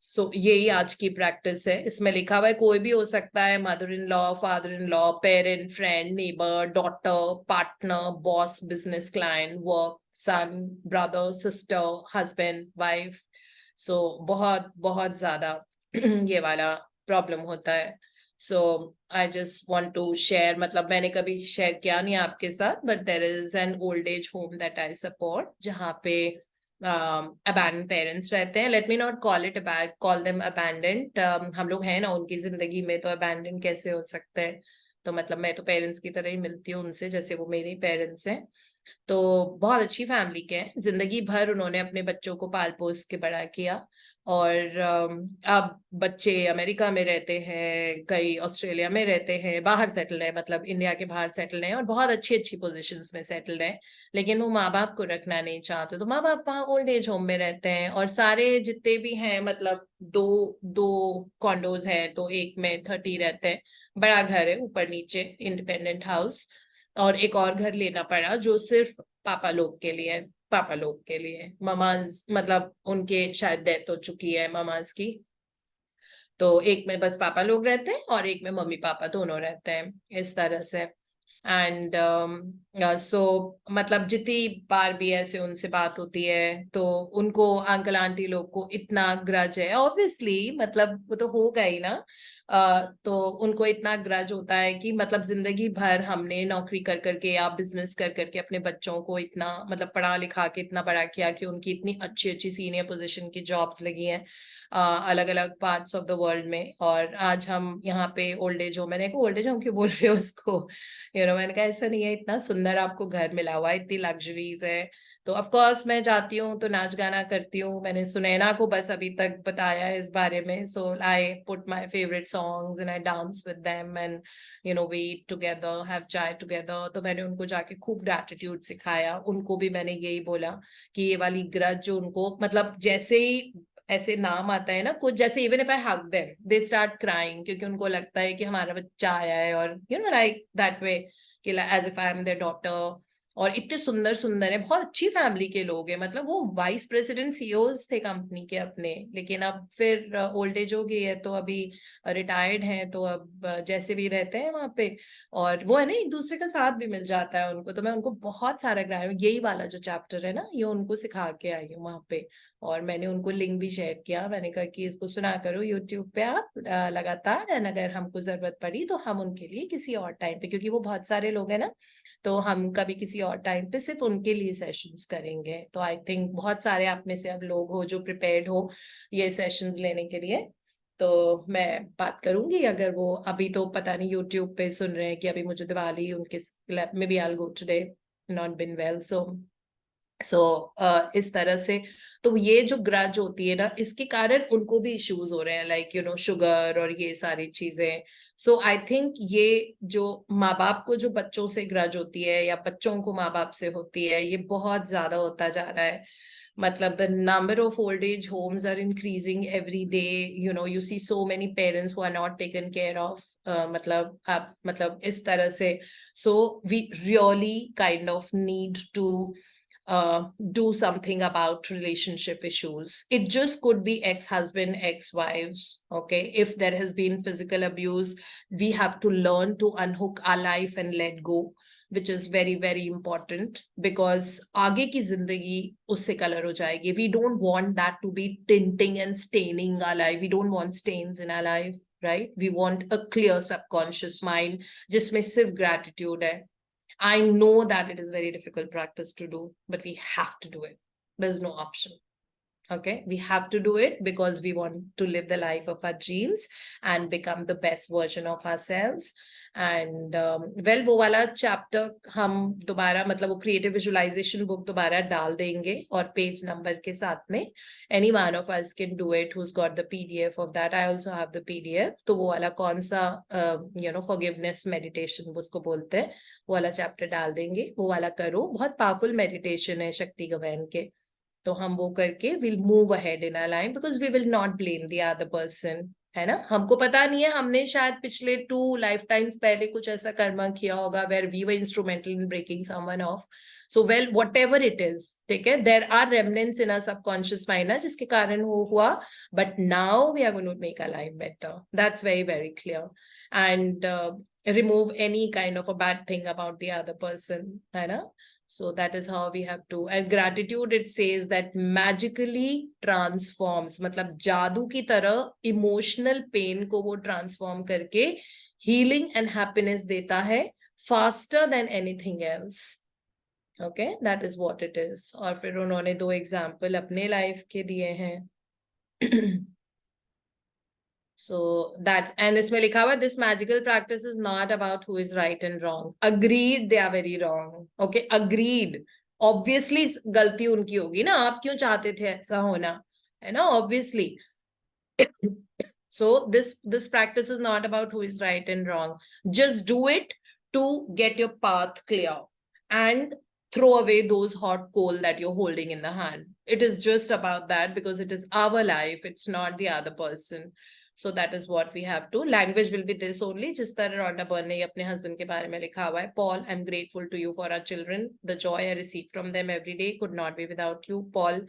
सो यही आज की प्रैक्टिस है। इसमें लिखा हुआ है कोई भी हो सकता है, mother in law, father in law, parent, friend, neighbour, daughter, partner, boss, business client, work, son, brother, sister, husband, wife. So बहुत बहुत ज्यादा ये वाला प्रॉब्लम होता है। So I just want to share, मतलब मैंने कभी शेयर किया नहीं आपके साथ, but there is an old age home that I support जहाँ पे abandoned पेरेंट्स रहते हैं। Let me not call them abandoned, हम लोग हैं ना उनकी जिंदगी में, तो abandoned कैसे हो सकते हैं। तो मतलब मैं तो पेरेंट्स की तरह ही मिलती हूँ उनसे जैसे वो मेरे पेरेंट्स हैं। तो बहुत अच्छी फैमिली के हैं, जिंदगी भर उन्होंने अपने बच्चों को पाल पोस के बड़ा किया और अब बच्चे अमेरिका में रहते हैं, कई ऑस्ट्रेलिया में रहते हैं, बाहर सेटल है, मतलब इंडिया के बाहर सेटल है और बहुत अच्छी अच्छी पोजीशंस में सेटल्ड है। लेकिन वो माँ बाप को रखना नहीं चाहते, तो माँ बाप वहाँ ओल्ड एज होम में रहते हैं। और सारे जितने भी हैं, मतलब दो दो कॉन्डोज हैं, तो एक में 30 रहते हैं, बड़ा घर है ऊपर नीचे, इंडिपेंडेंट हाउस। और एक और घर लेना पड़ा जो सिर्फ पापा लोग के लिए, पापा लोग के लिए, ममाज, मतलब उनके शायद डेथ हो चुकी है ममाज की, तो एक में बस पापा लोग रहते हैं और एक में मम्मी पापा दोनों रहते हैं, इस तरह से। एंड सो मतलब जितनी बार भी ऐसे उनसे बात होती है तो उनको अंकल आंटी लोग को इतना ग्रज है, ऑब्वियसली, मतलब वो तो होगा ही ना। तो उनको इतना ग्रज होता है कि मतलब जिंदगी भर हमने नौकरी कर करके या बिजनेस कर करके अपने बच्चों को इतना मतलब पढ़ा लिखा के इतना बड़ा किया कि उनकी इतनी अच्छी अच्छी सीनियर पोजीशन की जॉब्स लगी हैं अलग अलग पार्ट्स ऑफ द वर्ल्ड में। और आज हम यहाँ पे ओल्ड एज होम, मैंने कहा ओल्ड एज होम क्यों बोल रहे हो उसको, मैंने कहा ऐसा नहीं है, इतना सुंदर आपको घर मिला हुआ है, इतनी लग्जरीज है। तो ऑफ कोर्स मैं जाती हूँ तो नाच गाना करती हूँ, मैंने सुनैना को बस अभी तक बताया है इस बारे में। So I put my favourite songs and I dance with them and we eat together, have chai together. तो मैंने उनको जाके खूब ग्रैटिट्यूड सिखाया, उनको भी मैंने यही बोला कि ये वाली ग्रज जो उनको, मतलब जैसे ही ऐसे नाम आता है ना कुछ, जैसे even if I hug them they start crying, क्योंकि उनको लगता है कि हमारा बच्चा आया है, और लाइक दैट वे, कि as if I am their daughter. और इतने सुंदर सुंदर है, बहुत अच्छी फैमिली के लोग हैं, मतलब वो वाइस प्रेसिडेंट सीईओज थे कंपनी के अपने, लेकिन अब फिर ओल्ड एज हो गई है तो अभी रिटायर्ड हैं, तो अब जैसे भी रहते हैं वहां पे। और वो है ना एक दूसरे का साथ भी मिल जाता है उनको, तो मैं उनको बहुत सारा यही वाला जो चैप्टर है ना ये उनको सिखा के आई हूँ वहां पे। और मैंने उनको लिंक भी शेयर किया, मैंने कहा कि इसको सुना करो यूट्यूब पे आप लगातार, एंड अगर हमको जरूरत पड़ी तो हम उनके लिए किसी और टाइम पे, क्योंकि वो बहुत सारे लोग हैं ना, तो हम कभी किसी और टाइम पे सिर्फ उनके लिए सेशंस करेंगे। तो आई थिंक बहुत सारे आप में से अब लोग हो जो प्रिपेयर्ड हो ये सेशंस लेने के लिए। तो मैं बात करूंगी, अगर वो अभी तो पता नहीं यूट्यूब पे सुन रहे हैं कि अभी मुझे दिवाली उनके लैब में भी, I go today, not been well, so इस तरह से। तो ये जो ग्रज होती है ना, इसके कारण उनको भी इश्यूज हो रहे हैं, लाइक शुगर और ये सारी चीजें। सो आई थिंक ये जो माँ बाप को जो बच्चों से ग्रज होती है या बच्चों को माँ बाप से होती है, ये बहुत ज्यादा होता जा रहा है। मतलब the number of old age homes are increasing every day, you see so many parents who are not taken care of, मतलब इस तरह से। So we really kind of need to do something about relationship issues. It just could be ex-husband, ex-wives, okay? If there has been physical abuse, we have to learn to unhook our life and let go, which is very very important, because आगे की जिंदगी उससे colour हो जाएगी। We don't want that to be tinting and staining our life. We don't want stains in our life, right? We want a clear subconscious mind जिसमें सिर्फ gratitude है। I know that it is very difficult practice to do, but we have to do it. There's no option. Okay, we have to do it because we want to live the life of our dreams and become the best version of ourselves. And well, वो वाला chapter हम दोबारा मतलब वो creative visualization book दोबारा डाल देंगे और page number के साथ में. Any one of us can do it who's got the PDF of that. I also have the PDF. तो वो वाला कौन सा forgiveness meditation उसको बोलते हैं, वो वाला chapter डाल देंगे. वो वाला करो, बहुत powerful meditation है शक्ति गवैन के. तो हम वो करके will move ahead in our life because we will not blame the other person. है ना, हमको पता नहीं है, हमने शायद पिछले 2 लाइफ टाइम्स पहले कुछ ऐसा कर्मा किया होगा where we were instrumental in breaking someone off. So well whatever it is, ठीक है, there are remnants in our subconscious mind जिसके कारण वो हुआ, but now we are going to make our life better. That's very very clear. And remove any kind of a bad thing about the other person, है ना. So that is how we have to. And gratitude, it says that magically transforms, मतलब जादू की तरह emotional pain को वो transform करके healing and happiness देता है faster than anything else. Okay, that is what it is. और फिर उन्होंने 2 example अपने life के दिए हैं. So that, and इसमें लिखा हुआ this magical practice is not about who is right and wrong. Agreed, they are very wrong. Okay, agreed. Obviously गलती उनकी होगी ना, आप क्यों चाहते थे ऐसा होना, है ना, obviously. So this practice is not about who is right and wrong. Just do it to get your path clear and throw away those hot coal that you're holding in the hand. It is just about that because it is our life, it's not the other person. So that is what we have to. Language will be this only. जिस तरह Rhonda Byrne ने अपने husband के बारे में लिखा हुआ है. Paul, I'm grateful to you for our children. The joy I receive from them every day could not be without you. Paul,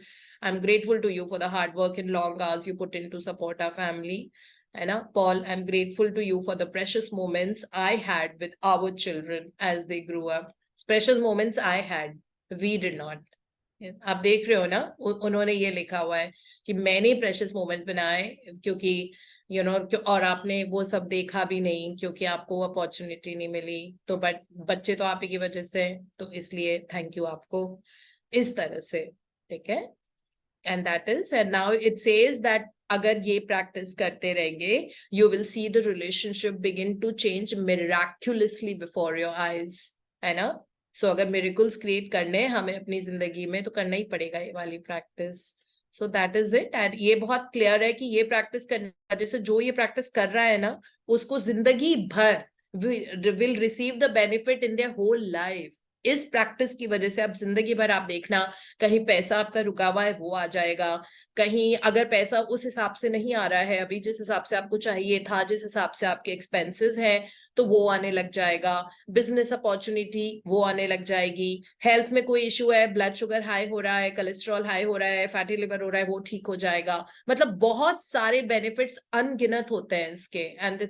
I'm grateful to you for the hard work and long hours you put in to support our family. है ना. Paul, I'm grateful to you for the precious moments I had with our children as they grew up. Precious moments I had, we did not. आप देख रहे हो ना, उन्होंने ये लिखा हुआ है कि मैंने प्रेशियस मोमेंट्स बनाए क्योंकि और आपने वो सब देखा भी नहीं क्योंकि आपको अपॉर्चुनिटी नहीं मिली. तो बट बच्चे तो आप ही की वजह से, तो इसलिए थैंक यू आपको, इस तरह से. ठीक है. And that is, and now it says that अगर ये प्रैक्टिस करते रहेंगे you will see the relationship begin to change miraculously before your eyes. है ना. सो अगर मिरेकल्स क्रिएट करने हैं हमें अपनी जिंदगी में तो करना ही पड़ेगा ये वाली practice. So that is it. And ये बहुत क्लियर है कि ये प्रैक्टिस करने की वजह से जो ये प्रैक्टिस कर रहा है ना उसको जिंदगी भर will receive the benefit in their whole life. इस प्रैक्टिस की वजह से अब जिंदगी भर आप देखना, कहीं पैसा आपका रुका हुआ है वो आ जाएगा, कहीं अगर पैसा उस हिसाब से नहीं आ रहा है अभी जिस हिसाब से आपको चाहिए था, जिस हिसाब से आपके एक्सपेंसेस हैं तो वो आने लग जाएगा. बिजनेस अपॉर्चुनिटी वो आने लग जाएगी. हेल्थ में कोई इश्यू है, ब्लड शुगर हाई हो रहा है, कोलेस्ट्रॉल हाई हो रहा है, फैटी लिवर हो रहा है, वो ठीक हो जाएगा. मतलब बहुत सारे बेनिफिट्स अनगिनत होते हैं इसके. एंड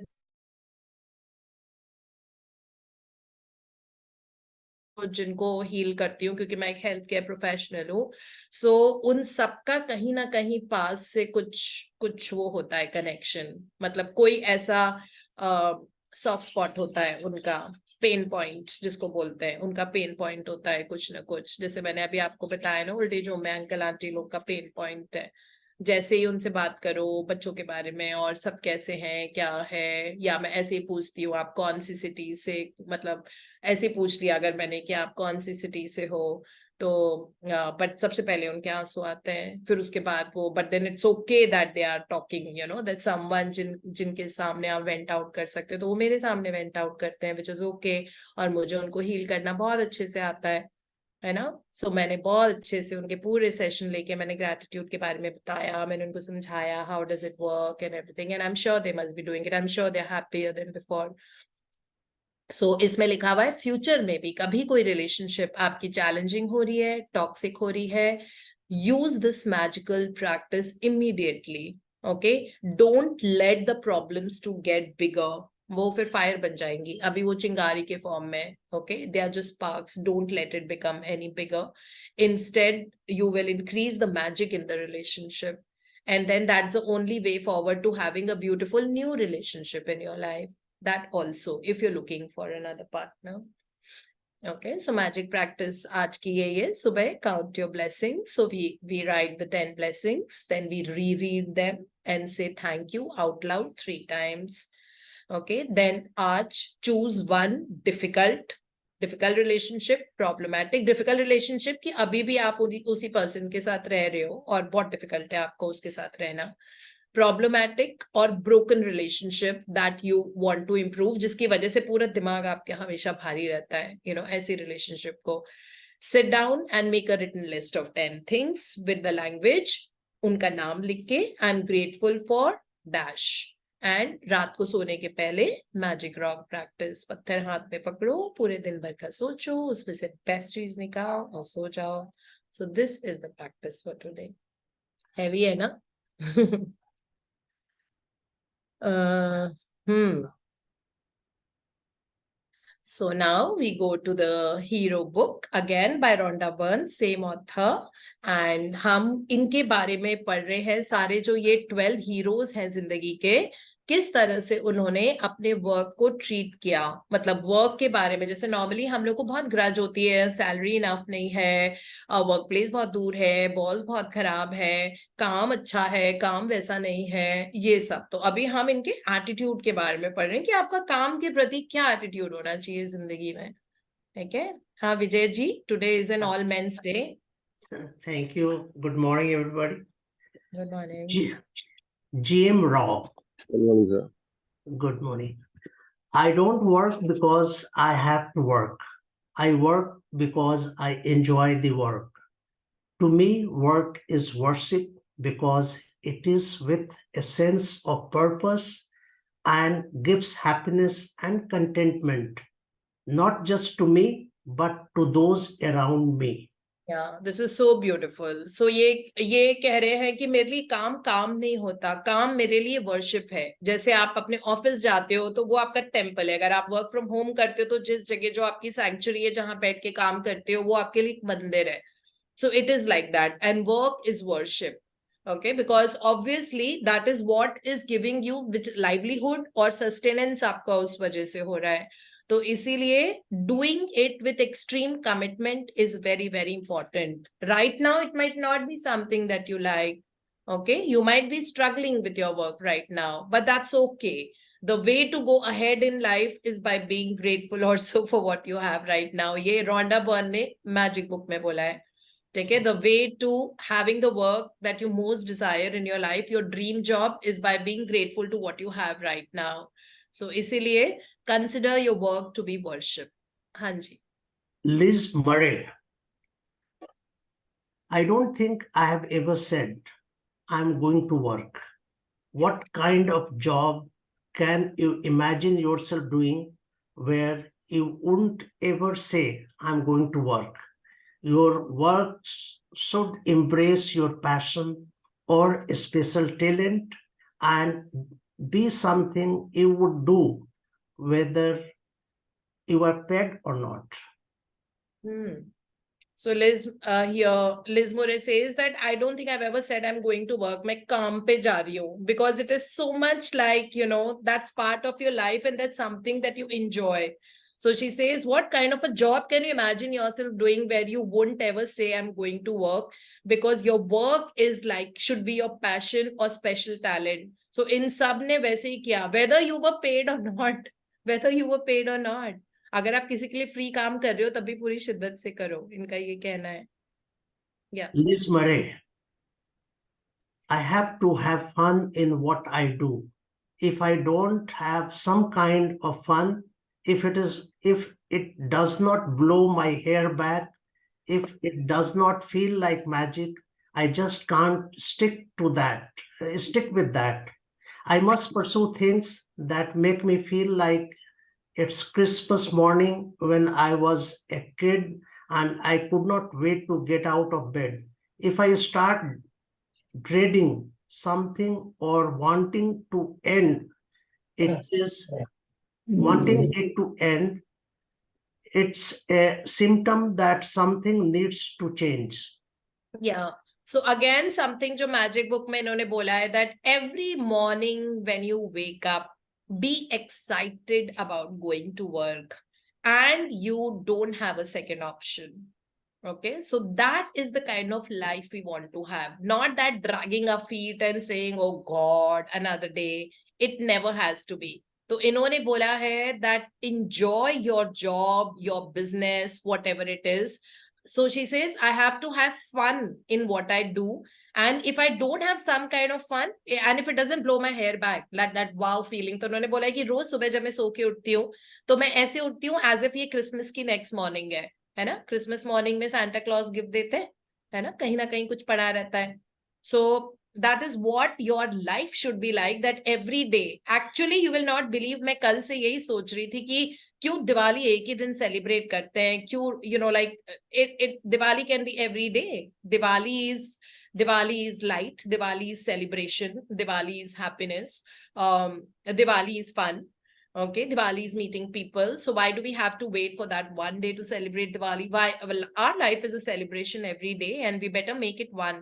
जिनको हील करती हूँ क्योंकि मैं एक हेल्थ केयर प्रोफेशनल हूँ, सो उन सबका कहीं ना कहीं पास से कुछ वो होता है कनेक्शन. मतलब कोई ऐसा सॉफ्ट स्पॉट होता है, उनका पेन पॉइंट जिसको बोलते हैं, उनका पेन पॉइंट होता है कुछ ना कुछ. जैसे मैंने अभी आपको बताया ना, ओल्ड एज होम में अंकल आंटी लोग का पेन पॉइंट है. जैसे ही उनसे बात करो बच्चों के बारे में और सब कैसे हैं क्या है, या मैं ऐसे ही पूछती हूँ आप कौन सी सिटी से, मतलब ऐसे पूछ लिया अगर मैंने कि आप कौन सी सिटी से हो, तो बट सबसे पहले उनके आंसू आते हैं, फिर उसके बाद वो, but then it's okay that they are talking, that someone जिनके सामने आप वेंट आउट कर सकते हो, तो वो मेरे सामने वेंट आउट करते हैं, विच इज ओके. और मुझे उनको हील करना बहुत अच्छे से आता है ना. सो मैंने बहुत अच्छे से उनके पूरे सेशन लेके मैंने ग्रेटिट्यूड के बारे में बताया, मैंने उनको समझाया how does it work and everything, and I am sure they must be doing it. I am sure they are happier than before. So इसमें लिखा हुआ है फ्यूचर में भी कभी कोई रिलेशनशिप आपकी चैलेंजिंग हो रही है, टॉक्सिक हो रही है, use this magical practice immediately. Okay, don't let the problems to get bigger. वो फिर फायर बन जाएंगी, अभी वो चिंगारी के फॉर्म में. Okay, they are just sparks. Don't let it become any bigger. Instead you will increase the magic in the relationship, and then that's the only way forward to having a beautiful new relationship in your life. That also, if you're looking for another partner. Okay, so magic practice आज की यही है, सुबह count your blessings. So we write the 10 blessings, then we reread them and say thank you out loud 3 times. Okay, then आज choose one difficult relationship, problematic difficult relationship कि अभी भी आप उसी person के साथ रह रहे हो और बहुत difficult है आपको उसके साथ रहना. Problematic और broken relationship that you want to improve, जिसकी वजह से पूरा दिमाग आपके हमेशा भारी रहता है, ऐसी relationship को. Sit down and make a written list of 10 things with the language. उनका नाम लिख के I'm grateful for dash. And रात को सोने के पहले मैजिक रॉक प्रैक्टिस, पत्थर हाथ में पकड़ो, पूरे दिन भर का सोचो, उसमें से बेस्ट चीज निकालो और सो जाओ. सो this is the practice for today. Heavy है ना? So now we go to the hero book again by Rhonda Byrne, same author, and हम इनके बारे में पढ़ रहे हैं सारे जो ये 12 हीरोज हैं जिंदगी के, किस तरह से उन्होंने अपने वर्क को ट्रीट किया. मतलब वर्क के बारे में, जैसे नॉर्मली हम लोग को बहुत ग्रज होती है, सैलरी इनफ नहीं है, वर्क प्लेस बहुत दूर है, बॉस बहुत खराब है, काम अच्छा है, काम वैसा नहीं है, ये सब. तो अभी हम इनके एटीट्यूड के बारे में पढ़ रहे हैं कि आपका काम के प्रति क्या एटीट्यूड होना चाहिए जिंदगी में. ठीक है? हाँ Vijay ji, today is an all men's day. Thank you. Good morning, everybody. Good morning. GM Raw. Good morning, sir. Good morning. I don't work because I have to work. I work because I enjoy the work. To me, work is worship because it is with a sense of purpose and gives happiness and contentment, not just to me, but to those around me. Yeah, this is so beautiful. So ये कह रहे हैं कि मेरे लिए काम नहीं होता, काम मेरे लिए वर्शिप है. जैसे आप अपने ऑफिस जाते हो तो वो आपका टेम्पल है. अगर आप वर्क फ्रॉम होम करते हो तो जिस जगह जो आपकी सैंक्चुरी है जहां बैठ के काम करते हो वो आपके लिए एक मंदिर है. So it is like that, and work is worship. Okay, because obviously that is what is giving you with livelihood और sustenance आपका उस वजह से हो रहा है. तो इसीलिए doing it with extreme commitment is very very important. Right now it might not be something that you like. Okay, you might be struggling with your work right now, but that's okay. The way to go ahead in life is by being grateful also for what you have right now. ये Rhonda Byrne ने magic book में बोला है. ठीक है? The way to having the work that you most desire in your life, your dream job, is by being grateful to what you have right now. So इसीलिए consider your work to be worship. हाँ जी. Liz Murray. I don't think I have ever said I'm going to work. What kind of job can you imagine yourself doing where you wouldn't ever say I'm going to work? Your work should embrace your passion or a special talent and be something you would do whether you are paid or not. So Liz Murray says that I don't think I've ever said I'm going to work. मैं काम पे जा रही हूँ, because it is so much like, that's part of your life and that's something that you enjoy. So she says, what kind of a job can you imagine yourself doing where you won't ever say I'm going to work, because your work is like, should be your passion or special talent. So in सब ने वैसे ही किया, whether you were paid or not, whether you were paid or not. अगर आप किसी के लिए free काम कर रहे हो तब भी पूरी शिद्दत से करो, इनका ये कहना है. Yeah. Liz Murray. I have to have fun in what I do. If I don't have some kind of fun, if it does not blow my hair back, if it does not feel like magic, I just can't stick with that. I must pursue things that make me feel like it's Christmas morning when I was a kid and I could not wait to get out of bed. If I start dreading something or wanting to end, it's a symptom that something needs to change. Yeah. So again, something जो magic book में इन्होंने बोला है, that every morning when you wake up, be excited about going to work. and you don't have a second option. Okay, so that is the kind of life we want to have, not that dragging our feet and saying, oh God, another day. It never has to be. तो इन्होंने बोला है that enjoy your job, your business, whatever it is. So she says, I have to have fun in what I do. And if I don't have some kind of fun, and if it doesn't blow my hair back, like that wow feeling, तो उन्होंने बोला है कि रोज सुबह जब मैं सो के उठती हूँ तो मैं ऐसे उठती हूँ as if ये क्रिसमस की नेक्स्ट मॉर्निंग है ना. क्रिसमस मॉर्निंग में सांता क्लॉज गिफ्ट देते हैं, है ना कहीं कुछ पड़ा रहता है. So that is what your life should be like, that every day. Actually you will not believe, मैं कल से यही सोच रही थी कि क्यों दिवाली एक ही दिन सेलिब्रेट करते हैं, क्यों you know like it Diwali can be every day. Diwali is light, Diwali is celebration, Diwali is happiness, Diwali is fun. Okay, Diwali is meeting people. So why do we have to wait for that one day to celebrate Diwali? Why? Well, our life is a celebration every day, and we better make it one.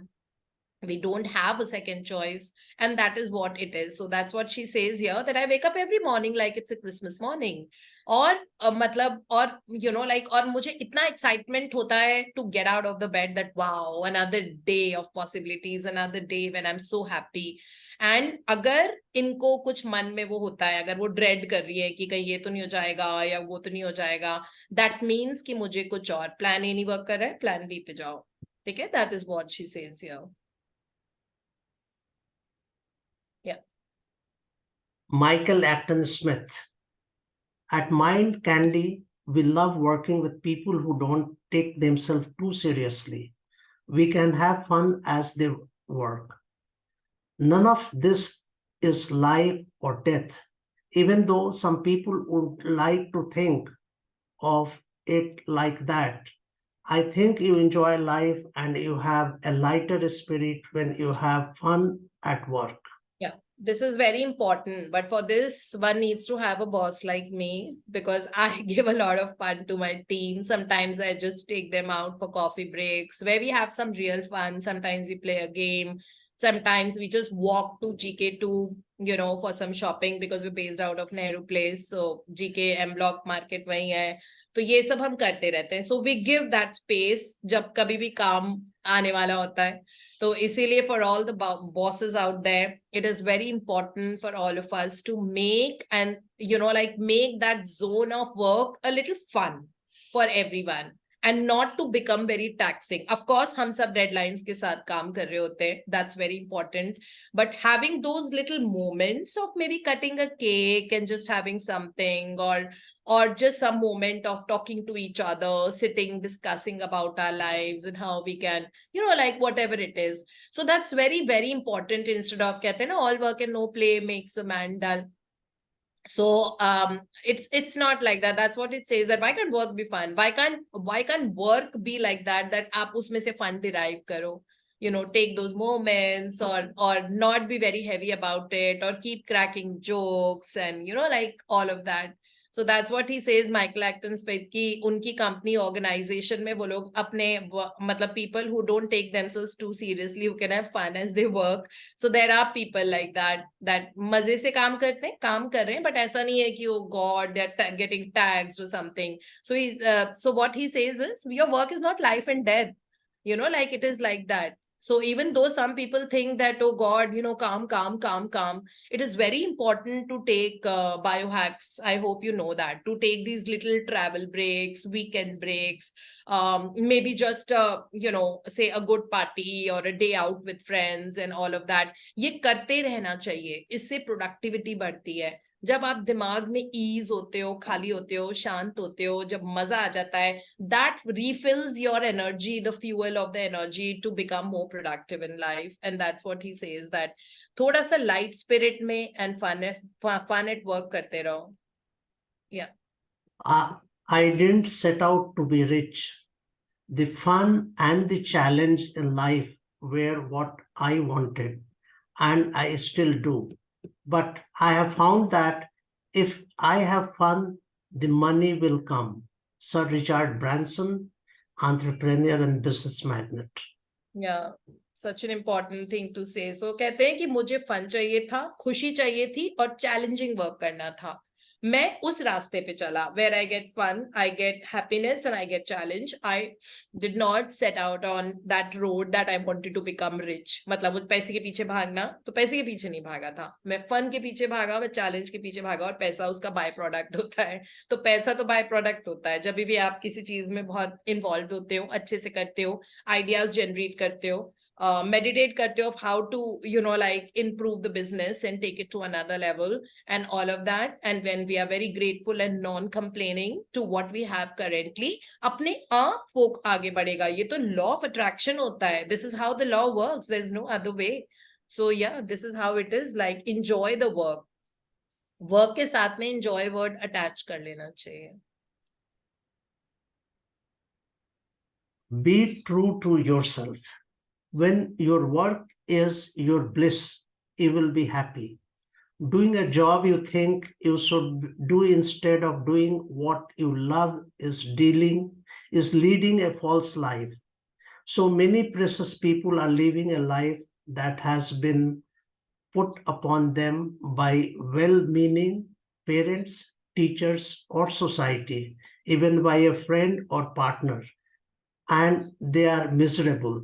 We don't have a second choice, and that is what it is. So that's what she says here, that I wake up every morning like it's a Christmas morning. और मतलब और you know like और मुझे इतना excitement होता है to get out of the bed, that wow, another day of possibilities, another day when I'm so happy. And अगर इनको कुछ मन में वो होता है, अगर वो ड्रेड कर रही है कि कहीं ये तो नहीं हो जाएगा या वो तो नहीं हो जाएगा, दैट मीन्स कि मुझे कुछ और प्लान ए नहीं वर्क कर रहा है, प्लान बी पे जाओ. ठीक है, that is what she says here. या Michael Acton Smith. At Mind Candy, we love working with people who don't take themselves too seriously. We can have fun as they work. None of this is life or death, even though some people would like to think of it like that. I think you enjoy life and you have a lighter spirit when you have fun at work. Yeah, this is very important. But for this, one needs to have a boss like me, because I give a lot of fun to my team. Sometimes I just take them out for coffee breaks where we have some real fun. Sometimes we play a game. Sometimes we just walk to GK2, you know, for some shopping, because we're based out of Nehru Place. So GK M Block Market वही है. तो ये सब हम करते रहते हैं. So we give that space जब कभी भी काम आने वाला होता है. तो इसीलिए for all the bosses out there, it is very important for all of us to make and you know like make that zone of work a little fun for everyone. And not to become very taxing. Of course, हम सब deadlines के साथ काम कर रहे होते हैं. That's very important. But having those little moments of maybe cutting a cake and just having something, or just some moment of talking to each other, sitting, discussing about our lives and how we can, you know, like whatever it is. So that's very, very important. Instead of कहते हैं ना, all work and no play makes a man dull. So it's not like that. That's what it says, that why can't work be fun? Why can't work be like that, that आप उसमें से fun derive करो, you know, take those moments, or not be very heavy about it, or keep cracking jokes and you know like all of that. So that's what he says, Michael Acton Smith, कि उनकी company organization में वो लोग अपने मतलब people who don't take themselves too seriously, who can have fun as they work. So there are people like that मजे से काम करते हैं, काम कर रहे हैं, but ऐसा नहीं है कि oh God, they're getting taxed or something. So so what he says is, your work is not life and death, you know, like it is like that. So even though some people think that, oh God, you know, calm, it is very important to take biohacks. I hope you know that, to take these little travel breaks, weekend breaks, maybe just, you know, say a good party or a day out with friends and all of that. ये करते रहना चाहिए, इससे productivity बढ़ती है. जब आप दिमाग में ईज होते हो, खाली होते हो, शांत होते हो, जब मजा आ जाता है, that refills your energy, the fuel of the energy to become more productive in life. And that's what he says, that थोड़ा सा light spirit में and fun at work करते रहो. Yeah. I didn't set out to be rich. The fun and the challenge in life were what I wanted, and I still do. But I have found that if I have fun, the money will come. Sir Richard Branson, entrepreneur and business magnate. Yeah, such an important thing to say. So कहते हैं कि मुझे fun चाहिए था, खुशी चाहिए थी, और चैलेंजिंग वर्क करना था. मैं उस रास्ते पे चला where I get fun, I get happiness and I get challenge. I did not set out on that road that I wanted to become rich. मतलब वो पैसे के पीछे भागना, तो पैसे के पीछे नहीं भागा था, मैं फन के पीछे भागा, मैं चैलेंज के पीछे भागा, और पैसा उसका बाय प्रोडक्ट होता है. तो पैसा तो बाय प्रोडक्ट होता है. जब भी आप किसी चीज में बहुत इन्वॉल्व होते हो, अच्छे से करते हो, आइडियाज जनरेट करते हो, meditate karte of how to like improve the business and take it to another level and all of that, and when we are very grateful and non-complaining to what we have currently, apne aap folk aage badhega. Ye to law of attraction hota hai. This is how the law works. There's no other way. So yeah, this is how it is. Like, enjoy the work ke sath mein enjoy word attach kar lena chahiye. Be true to yourself. When your work is your bliss, you will be happy. Doing a job you think you should do instead of doing what you love is leading a false life. So many precious people are living a life that has been put upon them by well-meaning parents, teachers, or society, even by a friend or partner, and they are miserable.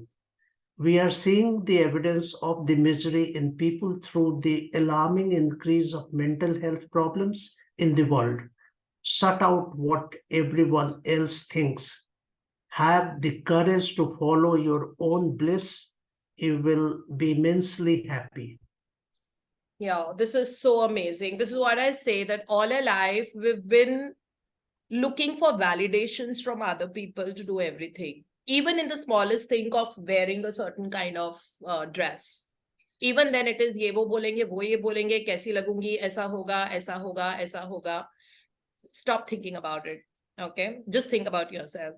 We are seeing the evidence of the misery in people through the alarming increase of mental health problems in the world. Shut out what everyone else thinks. Have the courage to follow your own bliss. You will be immensely happy. Yeah, this is so amazing. This is what I say, that all our life we've been looking for validations from other people to do everything. Even in the smallest thing of wearing a certain kind of dress. Even then it is ye wo bolenge, wo ye bolenge, kaisi lagungi, aisa hoga, aisa hoga, aisa hoga. Stop thinking about it. Okay? Just think about yourself.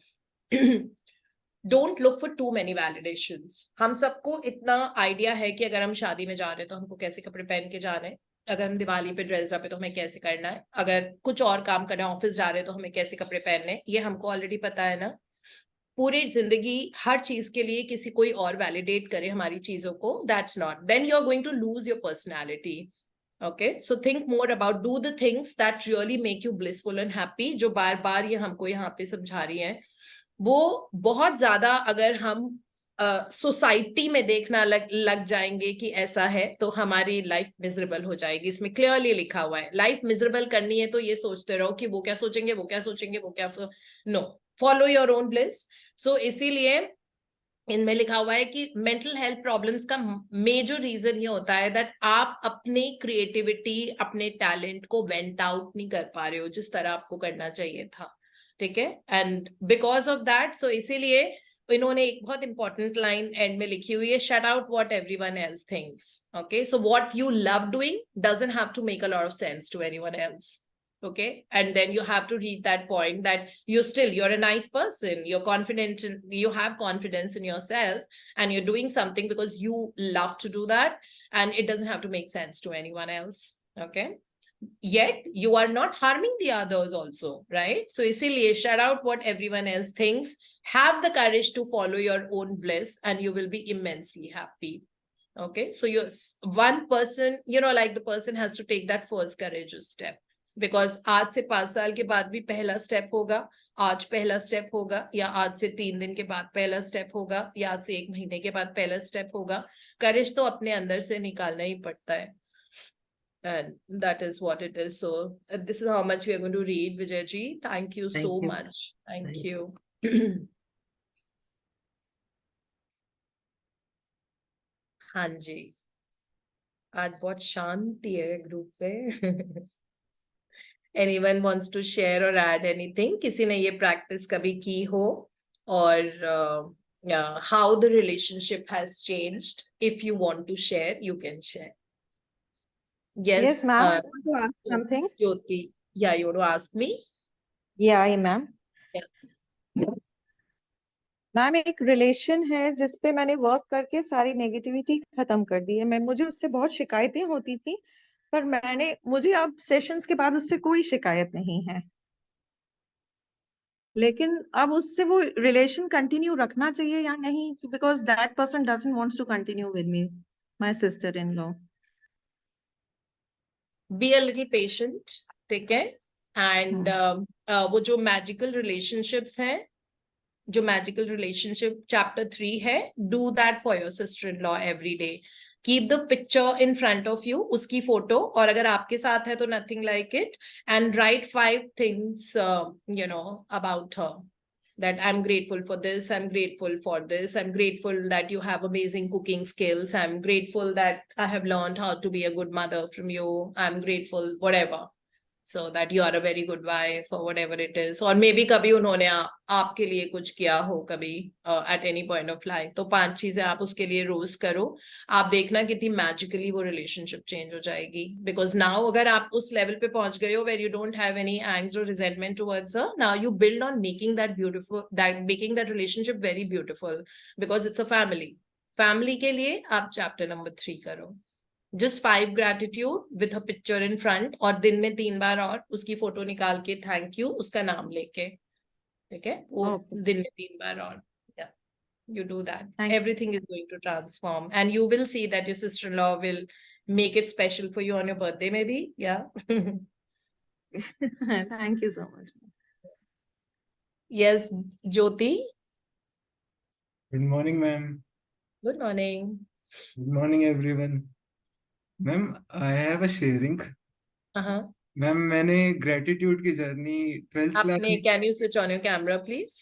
Don't look for too many validations. हम सबको इतना idea है कि अगर हम शादी में जा रहे हैं तो हमको कैसे कपड़े पहन के जाने हैं, अगर हम दिवाली पे ड्रेस अप है तो हमें कैसे करना है, अगर कुछ और काम करना है, ऑफिस जा रहे हैं तो हमें कैसे कपड़े पहनने हैं, ये हमको ऑलरेडी पता है ना. पूरी जिंदगी हर चीज के लिए किसी कोई और वैलिडेट करे हमारी चीजों को, that's not, then you are going to lose your personality. Okay, so think more about, do the things that really make you blissful and happy. जो बार बार ये हमको यहाँ पे समझा रही है, वो बहुत ज्यादा अगर हम सोसाइटी में देखना लग जाएंगे कि ऐसा है, तो हमारी लाइफ मिजरेबल हो जाएगी. इसमें क्लियरली लिखा हुआ है, लाइफ मिजरेबल करनी है तो ये सोचते रहो कि वो क्या सोचेंगे, वो क्या सोचेंगे, वो क्या. No, follow your own bliss. So इसीलिए इनमें लिखा हुआ है कि मेंटल हेल्थ प्रॉब्लम्स का मेजर रीजन ये होता है दैट आप अपनी क्रिएटिविटी, अपने टैलेंट को वेंट आउट नहीं कर पा रहे हो जिस तरह आपको करना चाहिए था. ठीक है, एंड बिकॉज ऑफ दैट, सो इसीलिए इन्होंने एक बहुत इंपॉर्टेंट लाइन एंड में लिखी हुई है, shut out what everyone else thinks. Okay, so what you love doing doesn't have to make a lot of sense to anyone else. Okay, and then you have to reach that point that you're a nice person, you're confident, you have confidence in yourself, and you're doing something because you love to do that, and it doesn't have to make sense to anyone else. Okay, yet you are not harming the others also, right? So isliye shut out what everyone else thinks, have the courage to follow your own bliss, and you will be immensely happy. Okay, so you're one person, like the person has to take that first courageous step. Because आज से 5 साल के बाद भी पहला step होगा, आज पहला स्टेप होगा, या आज से 3 दिन के बाद पहला स्टेप होगा, या आज से 1 महीने के बाद पहला स्टेप होगा. करेज तो अपने अंदर से निकालना ही पड़ता है. And that is what it is. So this is how much we are going to read, Vijay ji. Thank you so much. Thank you. हाँ जी, आज बहुत शांति है ग्रुप पे. Anyone wants to share or add anything? किसी ने ये practice कभी की हो, और how the relationship has changed? If you want to share, you can share. Yes, ma'am. I want to ask something. Jyoti, yeah, you want to ask me? Yeah, ma'am. Yeah. Ma'am, एक relation है जिसपे मैंने work करके सारी negativity खत्म कर दी है. मुझे उससे बहुत शिकायतें होती थी, पर मुझे अब सेशंस के बाद उससे कोई शिकायत नहीं है. लेकिन अब उससे वो रिलेशन कंटिन्यू रखना चाहिए या नहीं, because that person doesn't wants to continue with me, my sister in law. Be a little patient ठीक है? एंड वो जो मैजिकल रिलेशनशिप्स हैं, जो मैजिकल रिलेशनशिप चैप्टर 3 है, do that for your sister in law every day. Keep the picture in front of you, उसकी photo, और अगर आपके साथ है तो nothing like it, and right 5 things about her, that I'm grateful for this, I'm grateful for this, I'm grateful that you have amazing cooking skills, I'm grateful that I have learned how to be a good mother from you, I'm grateful whatever, so that you are a very good wife or whatever it is. और may be कभी उन्होंने आपके लिए कुछ किया हो कभी at any point of life, तो 5 चीजें आप उसके लिए रोज करो. आप देखना कितनी मैजिकली वो रिलेशनशिप चेंज हो जाएगी. बिकॉज नाउ अगर आप उस लेवल पे पहुंच गए हो where you don't have any angst और resentment towards her, now you build on making that beautiful, making that relationship very beautiful, because it's a family के लिए आप चैप्टर नंबर 3 करो. Just 5 gratitude with a picture in front, और दिन में 3 बार और उसकी फोटो निकाल के थैंक यू उसका नाम लेके, ठीक है? वो दिन में 3 बार और, you do that. Everything is going to transform, and you will see that your sister-in-law will make it special for you on your birthday maybe. Yeah. Thank you so much. Yes, Jyoti. Good morning, ma'am. Good morning. Good morning, everyone. Ma'am, I have a sharing. Ma'am, मैंने gratitude की journey 12th class आपने, में. can you switch on your camera, please?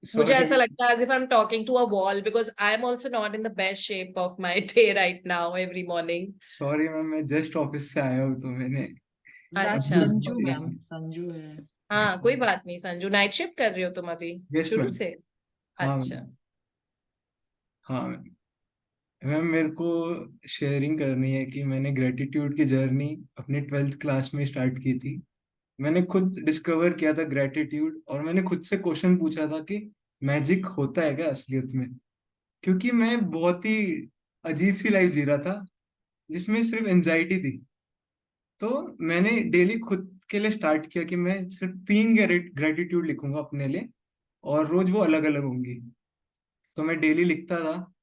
मुझे Sorry. ऐसा लगता है as if I'm talking to a wall, because I'm also not in the best shape of my day right now every morning. Sorry, ma'am, मैं just office से आया हूँ तो मैंने. अच्छा. संजू मैम, संजू है. हाँ, कोई बात नहीं. संजू, नाइट शिफ्ट कर रहे हो तुम अभी? Yes, शुरू ma'am. से? हाँ, अच्छा. हाँ मैम, मेरे को शेयरिंग करनी है कि मैंने ग्रेटिट्यूड की जर्नी अपने 12th क्लास में स्टार्ट की थी. मैंने खुद डिस्कवर किया था ग्रेटिट्यूड, और मैंने खुद से क्वेश्चन पूछा था कि मैजिक होता है क्या असलियत में, क्योंकि मैं बहुत ही अजीब सी लाइफ जी रहा था जिसमें सिर्फ एंजाइटी थी. तो मैंने डेली खुद के लिए स्टार्ट किया कि मैं सिर्फ 3 ग्रेटिट्यूड लिखूंगा अपने लिए, और रोज वो अलग अलग होंगी. तो मैं डेली लिखता था,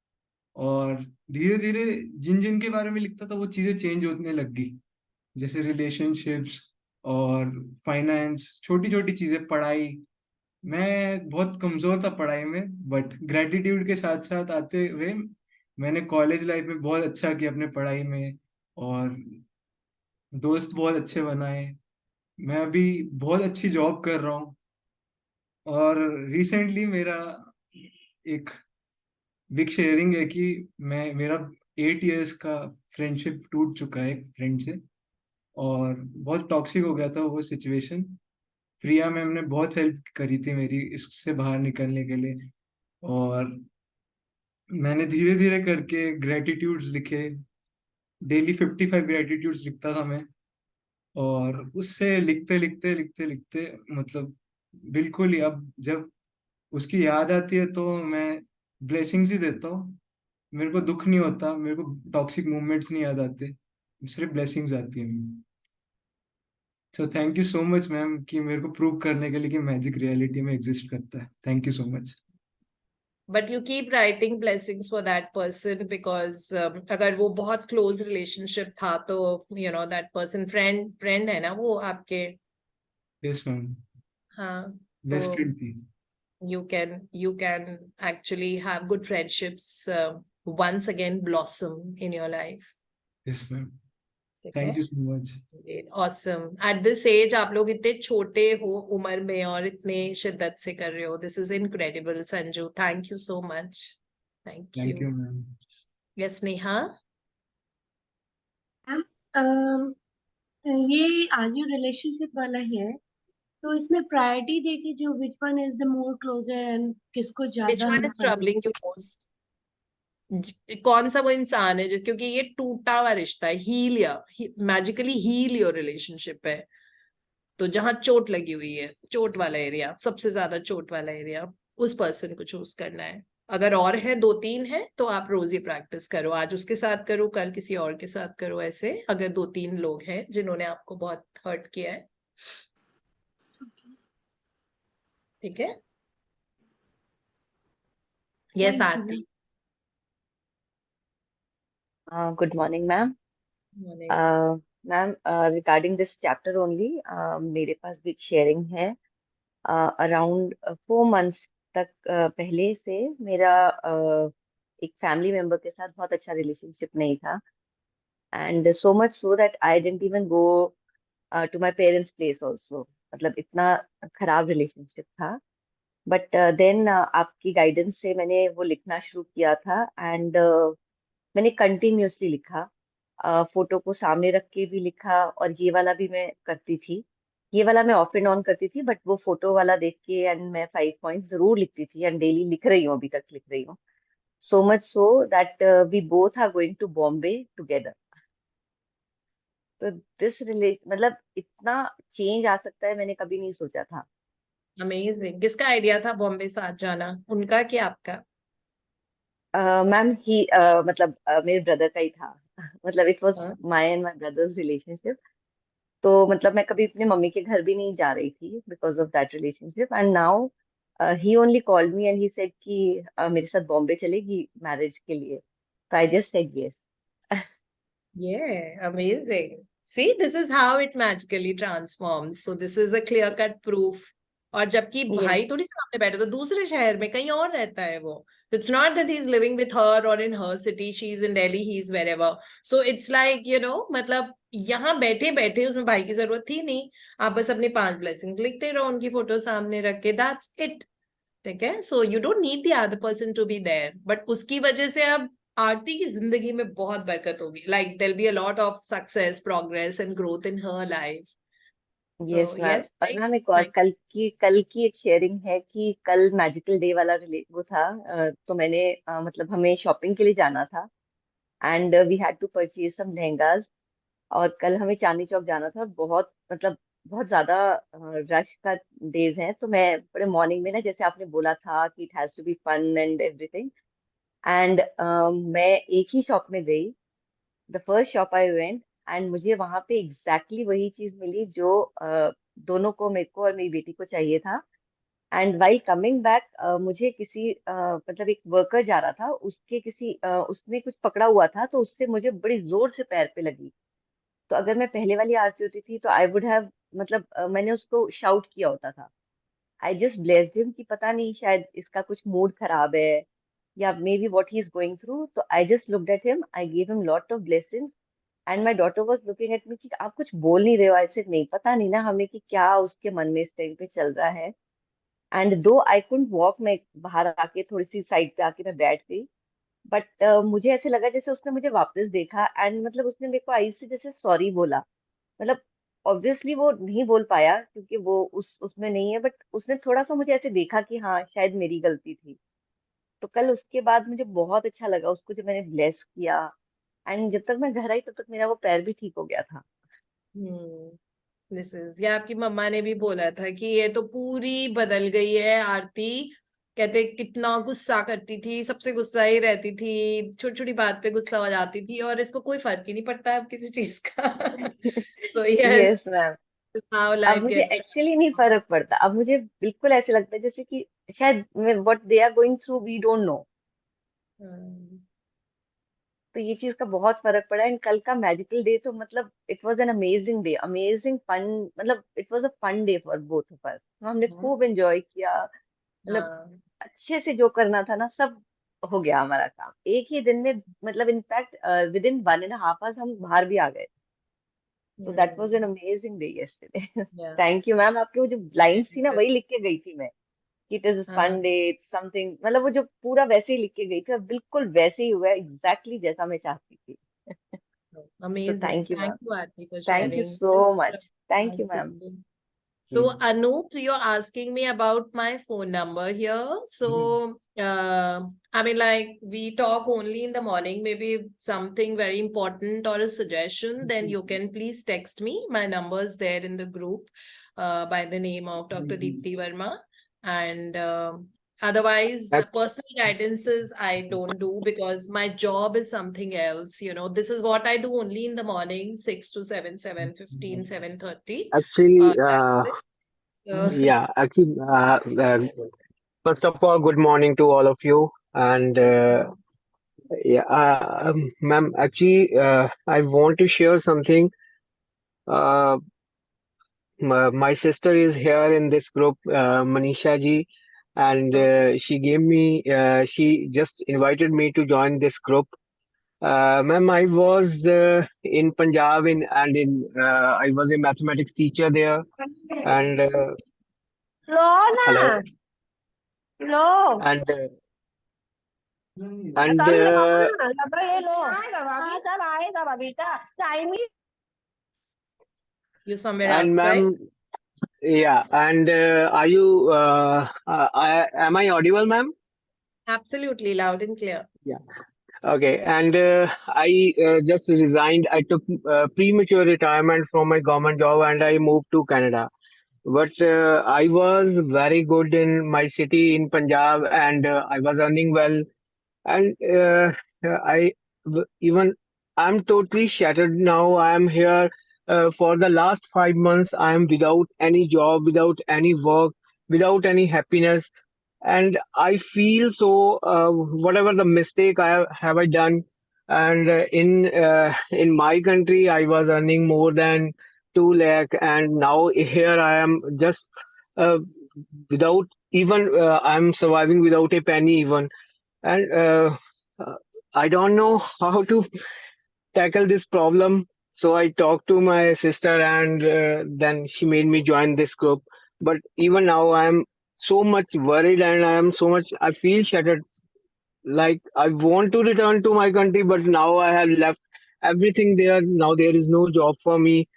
और धीरे धीरे जिन जिन के बारे में लिखता था वो चीजें चेंज होने लग गई. जैसे रिलेशनशिप्स और फाइनेंस, छोटी छोटी चीजें, पढ़ाई. मैं बहुत कमजोर था पढ़ाई में, बट ग्रेटिट्यूड के साथ साथ आते हुए मैंने कॉलेज लाइफ में बहुत अच्छा किया अपने पढ़ाई में, और दोस्त बहुत अच्छे बनाए. मैं अभी बहुत अच्छी जॉब कर रहा हूँ, और रिसेंटली मेरा एक बिग शेयरिंग है कि मेरा 8 इयर्स का फ्रेंडशिप टूट चुका है एक फ्रेंड से, और बहुत टॉक्सिक हो गया था वो सिचुएशन. प्रिया मैम ने बहुत हेल्प करी थी मेरी इससे बाहर निकलने के लिए, और मैंने धीरे धीरे करके ग्रेटिट्यूड्स लिखे. डेली 55 ग्रेटिट्यूड्स लिखता था मैं, और उससे लिखते लिखते लिखते लिखते मतलब बिल्कुल ही अब जब उसकी याद आती है तो मैं ब्लेसिंग्स ही देता हूँ. मेरे को दुख नहीं होता, मेरे को टॉक्सिक मूवमेंट्स नहीं याद आते, सिर्फ ब्लेसिंग्स आती हैं. So thank you so much ma'am कि मेरे को प्रूव करने के लिए कि मैजिक रियलिटी में एग्जिस्ट करता है. Thank you so much. But you keep writing blessings for that person, because अगर वो बहुत close relationship था तो you know that person friend है ना वो आपके. यस मैम, हाँ, बेस्ट तो फ्रेंड थी. you can actually have good friendships once again blossom in your life. Yes ma'am, ठीक थैंक है? You so much. Awesome. At this age आप लोग इतने छोटे हो उम्र में और इतने शिद्दत से कर रहे हो. This is incredible, Sanju. Thank you so much. Thank thank you you. Ma'am. Yes, Neha. Ma'am, ये आज जो रिलेशनशिप वाला है, तो इसमें प्रायोरिटी देके जो which one is the more closer and किसको Which ज्यादा one हम is troubling you most? कौन सा वो इंसान है क्योंकि ये टूटा हुआ रिश्ता है, मैजिकली हील योर रिलेशनशिप है. तो जहां चोट लगी हुई है, चोट वाला एरिया, सबसे ज्यादा चोट वाला एरिया, उस पर्सन को चूज करना है. अगर और है 2-3 है तो आप रोज ही प्रैक्टिस करो. आज उसके साथ करो, कल किसी और के साथ करो. ऐसे अगर 2-3 लोग हैं जिन्होंने आपको बहुत हर्ट किया है. ठीक है? Yes, Aarti. Good morning, ma'am. Morning. Ma'am regarding this chapter only, मेरे पास भी शेयरिंग है। अराउंड 4 मंथ्स तक पहले से मेरा एक फैमिली मेंबर के साथ बहुत अच्छा रिलेशनशिप नहीं था, and so much so that I didn't even go to my parents place also. मतलब इतना खराब रिलेशनशिप था। बट देन आपकी गाइडेंस से मैंने वो लिखना शुरू किया था, एंड मैंने कंटिन्यूअसली लिखा। फोटो को सामने रख के भी लिखा, और ये वाला भी मैं करती थी। ये वाला मैं ऑफ एंड ऑन करती थी, बट वो फोटो वाला देख के एंड मैं 5 पॉइंट्स जरूर लिखती थी, एंड डेली लिख रही हूँ, अभी तक लिख रही हूँ। So much so that we both are going to Bombay together. तो दिस रिलेशन, मतलब इतना चेंज आ सकता है, मैंने कभी नहीं सोचा था। अमेजिंग। किसका आइडिया था बॉम्बे साथ जाना, उनका कि आपका? मैम ही मतलब मेरे ब्रदर का ही था। मतलब इट वाज हाँ। My and my brothers relationship. तो मतलब मैं कभी अपने मम्मी के घर भी नहीं जा रही थी because of that relationship, and now he only called me and he said कि मेरे साथ बॉम्बे चलेगी मैरिज के लिए। तो I just said yes. Yeah, amazing. See, this is how it magically transforms. So this is a clear-cut proof. और जबकि yes भाई थोड़ी सामने बैठे तो दूसरे शहर में कहीं और रहता है वो. It's not that he's living with her or in her city. She's in Delhi, he's wherever. So it's like, मतलब यहाँ बैठे बैठे उसमें भाई की जरूरत थी नहीं. आप बस अपनी 5 blessings लिखते रहो उनकी फोटो सामने रख के. That's it. ठीक है. So you don't need the other person to be there, but उसकी वजह से अब आरती की जिंदगी में बहुत बरकत होगी. Like there be a lot of success, progress and growth in her life. Yes so ma'am. Yes, और मैम एक और राइट. कल की एक शेयरिंग है कि कल मैजिकल डे वाला वो था। तो मैंने मतलब हमें शॉपिंग के लिए जाना था, and we had to purchase some lehengas. और कल हमें चांदनी चौक जाना था, और बहुत मतलब बहुत ज्यादा रश का डेज है। तो मैं बड़े मॉर्निंग में ना, जैसे आपने बोला था कि it has to be fun and everything, and मैं एक ही शॉप में गई, the first shop I went, and मुझे वहां पे एग्जैक्टली वही चीज मिली जो दोनों को, मेरे को और मेरी बेटी को चाहिए था। एंड वाइल कमिंग बैक मुझे किसी मतलब एक वर्कर जा रहा था, उसके किसी उसने कुछ पकड़ा हुआ था, तो उससे मुझे बड़ी जोर से पैर पे लगी। तो अगर मैं पहले वाली आरती होती थी तो आई वुड हैव, मतलब मैंने उसको शाउट किया होता था। आई जस्ट ब्लेस्ड हिम कि पता नहीं शायद इसका कुछ मूड खराब है, या may be what he is going through. तो I just looked at him, I gave him lot of blessings, and my daughter was looking at me कि आप कुछ बोल नहीं रहे हो। ऐसे नहीं, पता नहीं ना हमें कि क्या उसके मन में इस टाइम पे चल रहा है। एंड दो आई कुडंट वॉक, मैं बाहर आके थोड़ी सी साइड पे आके मैं बैठ गई। बट मुझे ऐसे लगा जैसे उसने मुझे वापस देखा, एंड मतलब उसने मेरे को आई से जैसे सॉरी बोला। मतलब ऑब्वियसली वो नहीं बोल पाया क्योंकि वो उसमें नहीं है, बट उसने थोड़ा सा मुझे ऐसे देखा कि हाँ शायद मेरी गलती थी। तो कल उसके बाद मुझे बहुत अच्छा लगा उसको जब मैंने ब्लेस किया, एंड जब तक मैं घर आई तब तक मेरा वो पैर भी ठीक हो गया था। दिस इज, या आपकी मम्मा ने भी बोला था कि ये तो पूरी बदल गई है आरती. कहते कितना गुस्सा करती थी, सबसे गुस्सा ही रहती थी, छोटी छोटी बात पे गुस्सा हो जाती थी, और इसको कोई फर्क ही नहीं पड़ता अब किसी चीज का. So yes, yes ma'am. How अब लाइफ मुझे गेट्स. एक्चुअली नहीं फर्क पड़ता, अब मुझे बिल्कुल ऐसे लगता है जैसे कि शायद what they are going through we don't know. तो ये चीज का बहुत फर्क पड़ा। एंड कल का मैजिकल डे तो मतलब it was an amazing day, amazing fun. मतलब it was a fun day for both of us. तो हमने खूब एंजॉय किया। मतलब हाँ. अच्छे से जो करना था ना सब हो गया हमारा काम एक ही दिन में। मतलब इनफैक्ट विद इन 1.5 आवर्स हम बाहर भी आ गए। तो that was an amazing day yesterday. Yeah. Thank you ma'am. आपकी वो जो लाइंस थी ना वही लिख के गई थी मैं, it is fun day something. मतलब वो जो पूरा वैसे ही लिख के गई थी, और बिल्कुल वैसे ही हुआ एग्जैक्टली जैसा मैं चाहती थी। तो Amazing. Thank you Thank ma'am. you, Aarti, for thank you sharing so this much. Thank you ma'am. capacity. So, Anoop, you're asking me about my phone number here. So, I mean, like, we talk only in the morning. Maybe something very important or a suggestion, then you can please text me. My number is there in the group by the name of Dr. Deepti Verma. And otherwise, personal guidances I don't do because my job is something else. This is what I do only in the morning, 6 to 7, 7:15, 7:30. Actually, That's it. So, yeah, actually, first of all, good morning to all of you. And yeah, ma'am, actually, I want to share something Uh, my sister is here in this group, Manisha ji, and she just invited me to join this group. Ma'am, I was in Punjab I was a mathematics teacher there, and hello, and and You somewhere and outside? ma'am, yeah, and am I audible, ma'am? Absolutely loud and clear. Yeah. Okay, and I just resigned. I took premature retirement from my government job and I moved to Canada. But I was very good in my city in Punjab and I was earning well. And I even I'm totally shattered now. I am here for the last 5 months. I am without any job, without any work, without any happiness, and I feel so. Whatever the mistake I done, and in my country I was earning more than 2 lakh, and now here I am just uh, without even. I'm surviving without a penny even, and uh, I don't know how to tackle this problem. So I talked to my sister, and then she made me join this group. But even now, I'm so much worried, and I feel shattered. Like I want to return to my country, but now I have left everything there. Now there is no job for me.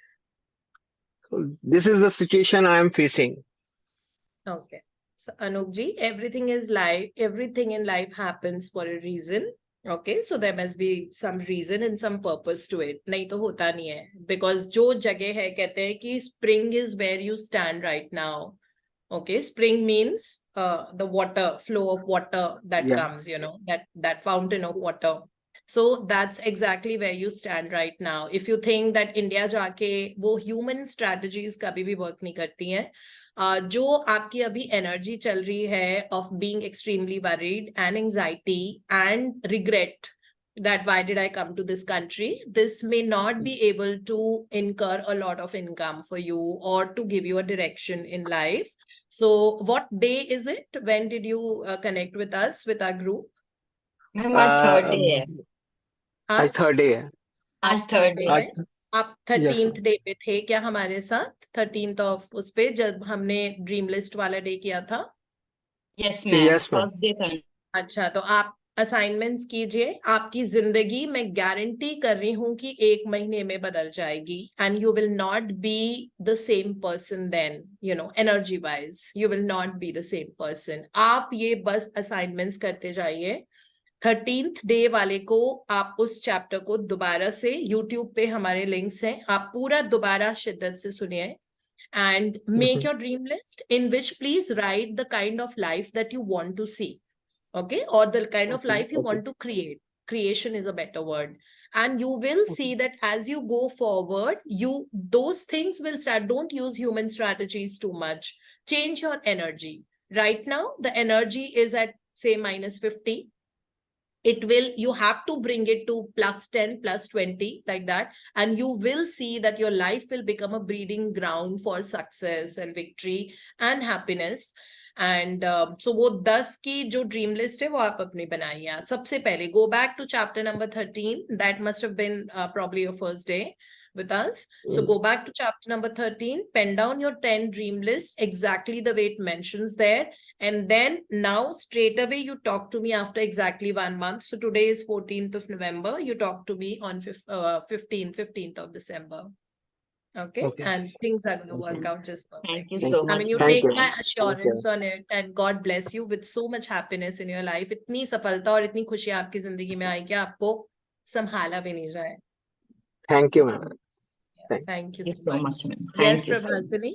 This is the situation I am facing. Okay. So Anup ji, everything is life. Everything in life happens for a reason. Okay, so there must be some reason and some purpose to it. नहीं तो होता नहीं है. Because जो जगह है कहते हैं कि spring is where you stand right now. Okay, spring means the water, flow of water that Yeah. comes, that fountain of water. So that's exactly where you stand right now. If you think that India जाके वो human strategies कभी भी work नहीं करती हैं, जो आपकी अभी energy चल रही है of being extremely worried and anxiety and regret that why did I come to this country, this may not be able to incur a lot of income for you or to give you a direction in life. So what day is it? When did you connect with us, with our group? Ma'am आज third day है आज आज third day है. आज third day है. है आप Yes, 13th day पे थे क्या हमारे साथ? 13th ऑफ उस पे जब हमने ड्रीम लिस्ट वाला डे किया था. Yes ma'am yes, ma'am. First day था अच्छा, तो आप असाइनमेंट्स कीजिए. आपकी जिंदगी मैं गारंटी कर रही हूँ कि 1 महीने में बदल जाएगी. And you will not be the same person then, energy wise you will not be the same person. आप ये बस असाइनमेंट्स करते जाइए. 13th डे वाले को आप उस चैप्टर को दोबारा से YouTube पे हमारे लिंक्स हैं, आप पूरा दोबारा शिद्दत से सुनिए. And make your dream list in which please write the kind of life that you want to see. Okay, or the kind of Okay, life you okay. want to create. Creation is a better word. And you will see that as you go forward, those things will start. Don't use human strategies too much. Change your energy. Right now the energy is at say -50. You have to bring it to +10, +20, like that, and you will see that your life will become a breeding ground for success and victory and happiness. And so वो 10 की जो dream list है वो आप अपनी बनाइए. सबसे पहले go back to chapter number 13. That must have been probably your first day with us. So go back to chapter number 13, pen down your 10 dream list exactly the way it mentions there. And then now straight away you talk to me after exactly 1 month. So today is 14th of November. You talk to me on 15th of December. Okay. Okay. And things are going to work out just thank perfect. You Thank so you. I much mean, you Thank take you. my Thank you. assurance on it, and God bless you with so much happiness in your life. इतनी सफलता और इतनी खुशी आपकी जिंदगी में आई कि आपको संभाला भी नहीं जाए. Thank you, ma'am. Thank Thank you you so so much. Much ma'am Yes, thank you so much Prabhasini.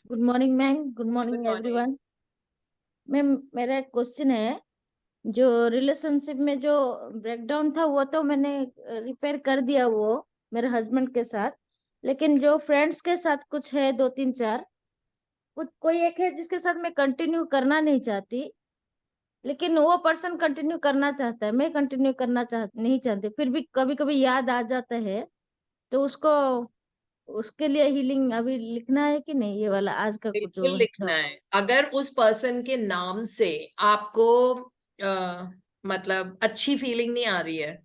Good morning ma'am. Good Good morning morning. Everyone. Ma'am मेरा एक क्वेश्चन है. जो रिलेशनशिप में जो ब्रेकडाउन था वो तो मैंने रिपेयर कर दिया वो मेरे हस्बैंड के साथ. लेकिन जो फ्रेंड्स के साथ कुछ है 2 3 4 कोई एक है जिसके साथ मैं कंटिन्यू करना नहीं चाहती. लेकिन वो पर्सन कंटिन्यू करना चाहता है, मैं कंटिन्यू करना नहीं चाहती, फिर भी कभी कभी याद आ जाता है, तो उसको उसके लिए हीलिंग अभी लिखना है कि नहीं, ये वाला आज का कुछ बिल्कुल जो लिखना है। अगर उस पर्सन के नाम से आपको मतलब अच्छी फीलिंग नहीं आ रही है,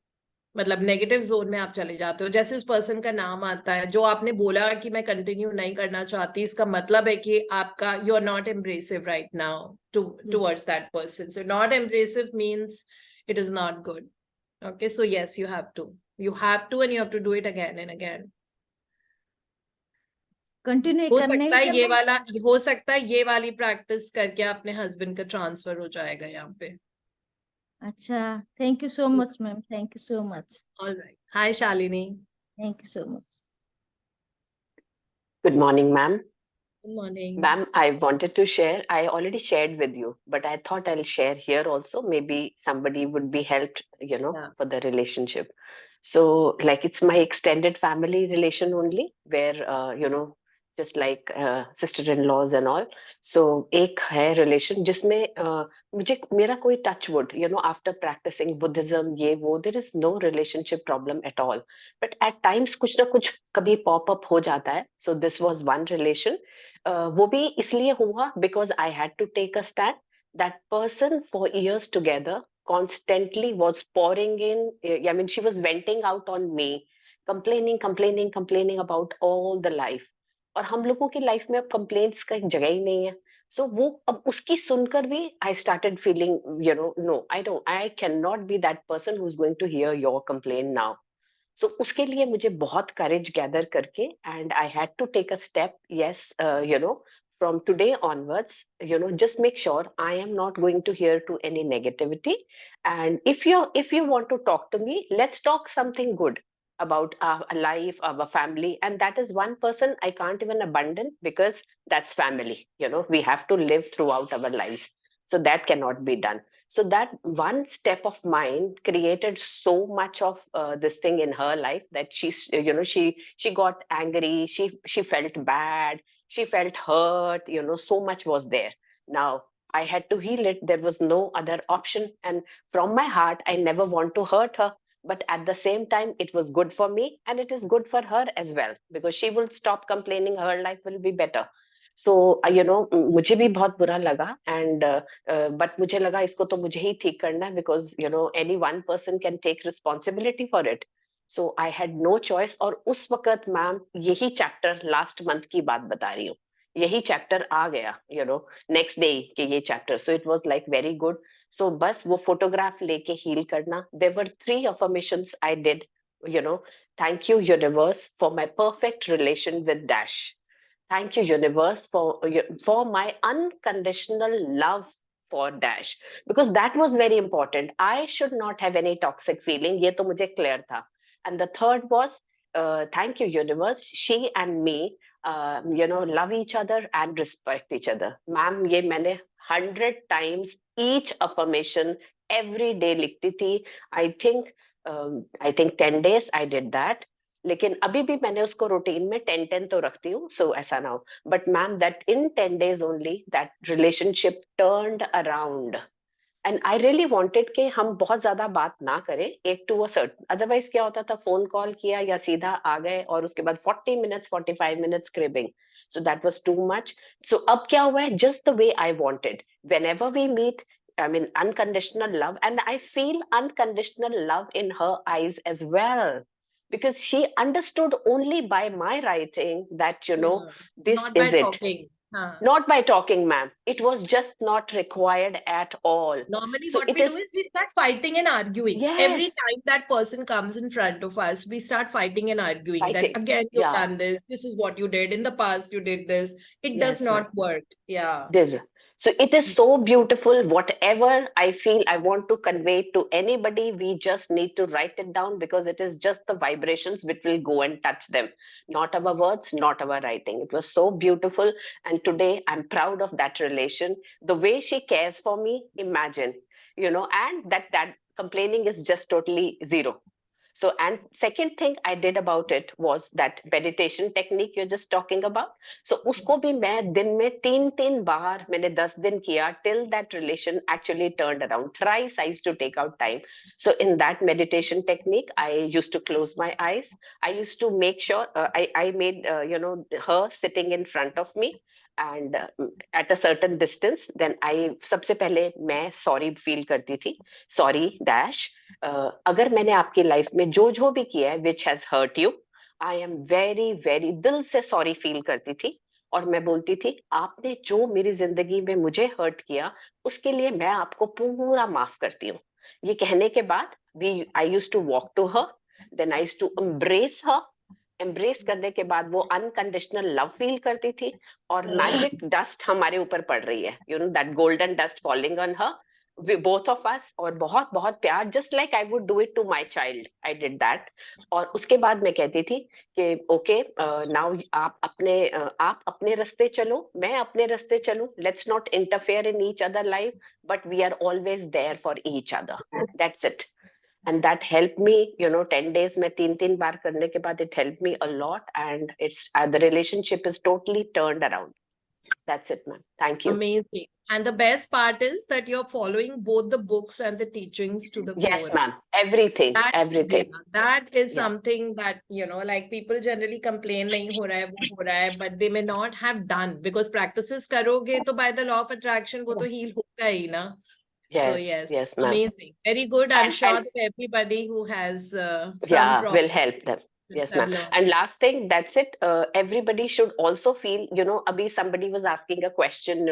मतलब नेगेटिव जोन में आप चले जाते हो, जैसे उस पर्सन का नाम आता है, जो आपने बोला कि मैं कंटिन्यू नहीं करना चाहती, इसका मतलब है कि आपका you are not embracive right now towards that person. So not embracive means it is not good. Okay, so yes, you have to and you have to do it again and again. Continue हो करने सकता ही है के हो सकता है ये वाली प्रैक्टिस करके अपने हस्बैंड का ट्रांसफर हो जाएगा यहाँ पे। अच्छा, thank you so much ma'am, thank you so much, alright, hi Shalini. Thank you so much. Good morning, ma'am. Good morning. Ma'am, I wanted to share. I already shared with you, but I thought I'll share here also. Maybe somebody would be helped, Yeah. for the relationship. So, like, it's my extended family relation only, where, just like sister-in-laws and all. So, एक है relation जिसमें मुझे मेरा कोई touch wood, after practicing Buddhism, ये वो, there is no relationship problem at all. But at times कुछ ना कुछ कभी pop up हो जाता है. So, this was one relation. वो भी इसलिए हुआ because I had to take a stand. That person for years together constantly was pouring in. I mean, she was venting out on me, complaining about all the life. और हम लोगों की life में अब कंप्लेंट्स का एक जगह ही नहीं है. So वो अब उसकी सुनकर भी I started feeling, no, I cannot be that person who's going to hear your complaint now. So उसके लिए मुझे बहुत courage gather करके, and I had to take a step. Yes, from today onwards, just make sure I am not going to hear to any negativity. And if you want to talk to me, let's talk something good about our life, our family. And that is one person I can't even abandon, because that's family. We have to live throughout our lives. So that cannot be done. So that one step of mine created so much of this thing in her life, that she got angry, she felt bad, she felt hurt, so much was there. Now I had to heal it. There was no other option. And from my heart, I never want to hurt her. But at the same time, it was good for me, and it is good for her as well, because she will stop complaining, her life will be better. So मुझे भी बहुत बुरा लगा. And but मुझे लगा इसको तो मुझे ही ठीक करना है, because any one person can take responsibility for it. So I had no choice. और उस वक्त मैम यही चैप्टर लास्ट मंथ की बात बता रही हूँ, यही चैप्टर आ गया नेक्स्ट डे कि ये chapter. So it was like very good. So बस वो फोटोग्राफ लेके हील करना. There were 3 affirmations I did. Thank you universe for my perfect relation with Dash. Thank you, universe, for my unconditional love for Dash, because that was very important. I should not have any toxic feeling. ये तो मुझे clear था. And the third was, thank you, universe. She and me, love each other and respect each other. Ma'am, ये मैंने 100 times each affirmation every day लिखती थी. I think 10 days I did that. लेकिन अभी भी मैंने उसको रूटीन में 10-10 तो रखती हूँ. सो ऐसा ना हो. But ma'am that in 10 days only that relationship turned around. And I really wanted कि हम बहुत ज्यादा बात ना करें, एक टू अ सर्टन. अदरवाइज क्या होता था, फोन कॉल किया या सीधा आ गए, और उसके बाद 40 minutes 45 minutes cribbing. So that was too much. So अब क्या हुआ है, just the way I wanted. Whenever we meet, I mean, unconditional love, and I feel unconditional love in her eyes as well, because she understood only by my writing that this not by is it. talking. Not by talking, ma'am. It was just not required at all. Normally So what it we is. do is we start fighting and arguing. Yes. Every time that person comes in front of us, we start fighting and arguing Fighting. that again you've Yeah. done this is what you did in the past, you did this. It does Yes, ma'am. not work. Yeah. There's So it is so beautiful. Whatever I feel I want to convey to anybody, we just need to write it down, because it is just the vibrations which will go and touch them. Not our words, not our writing. It was so beautiful. And today I'm proud of that relation. The way she cares for me, imagine, and that complaining is just totally zero. So, and second thing I did about it was that meditation technique you're just talking about. So उसको भी मैं दिन में 3 बार मैंने 10 दिन किया till that relation actually turned around. Thrice I used to take out time. So in that meditation technique, I used to close my eyes. I used to make sure I made her sitting in front of me and at a certain distance. Then I सबसे पहले मैं sorry feel करती थी. Sorry dash. अगर मैंने आपकी life में जो जो भी किया है which has hurt you, I am very very दिल से सॉरी फील करती थी और मैं बोलती थी आपने जो मेरी जिंदगी में मुझे हर्ट किया उसके लिए मैं आपको पूरा माफ करती हूँ। ये कहने के बाद I use to walk to her, then I use to embrace करने के बाद वो अनकंडीशनल लव फील करती थी और मैजिक डस्ट हमारे ऊपर पड़ रही है, you know that golden dust falling on her, we both of us, और बहुत बहुत प्यार, just like I would do it to my child, I did that। और उसके बाद मैं कहती थी कि ओके नाउ आप अपने रास्ते चलो, मैं अपने रास्ते चलूं, let's not interfere in each other life, but we are always there for each other, that's it। And that helped me, 10 days में 3 बार करने के बाद it helped me a lot, and it's the relationship is totally turned around। That's it, ma'am. Thank you। Amazing. And the best part is that you're following both the books and the teachings to the Yes, core. ma'am. Everything, everything। Yeah, that is Yeah। something that, like people generally complain नहीं हो रहा है, वो हो रहा है, but they may not have done because practices करोगे तो by the law of attraction वो तो heal होगा ही ना। So Yes, yes, yes, ma'am। amazing. Very good. I'm And sure that everybody who has some yeah, problems will help them। Yes, have ma'am। learned. And last thing, that's it। Everybody should also feel, अभी somebody was asking a question,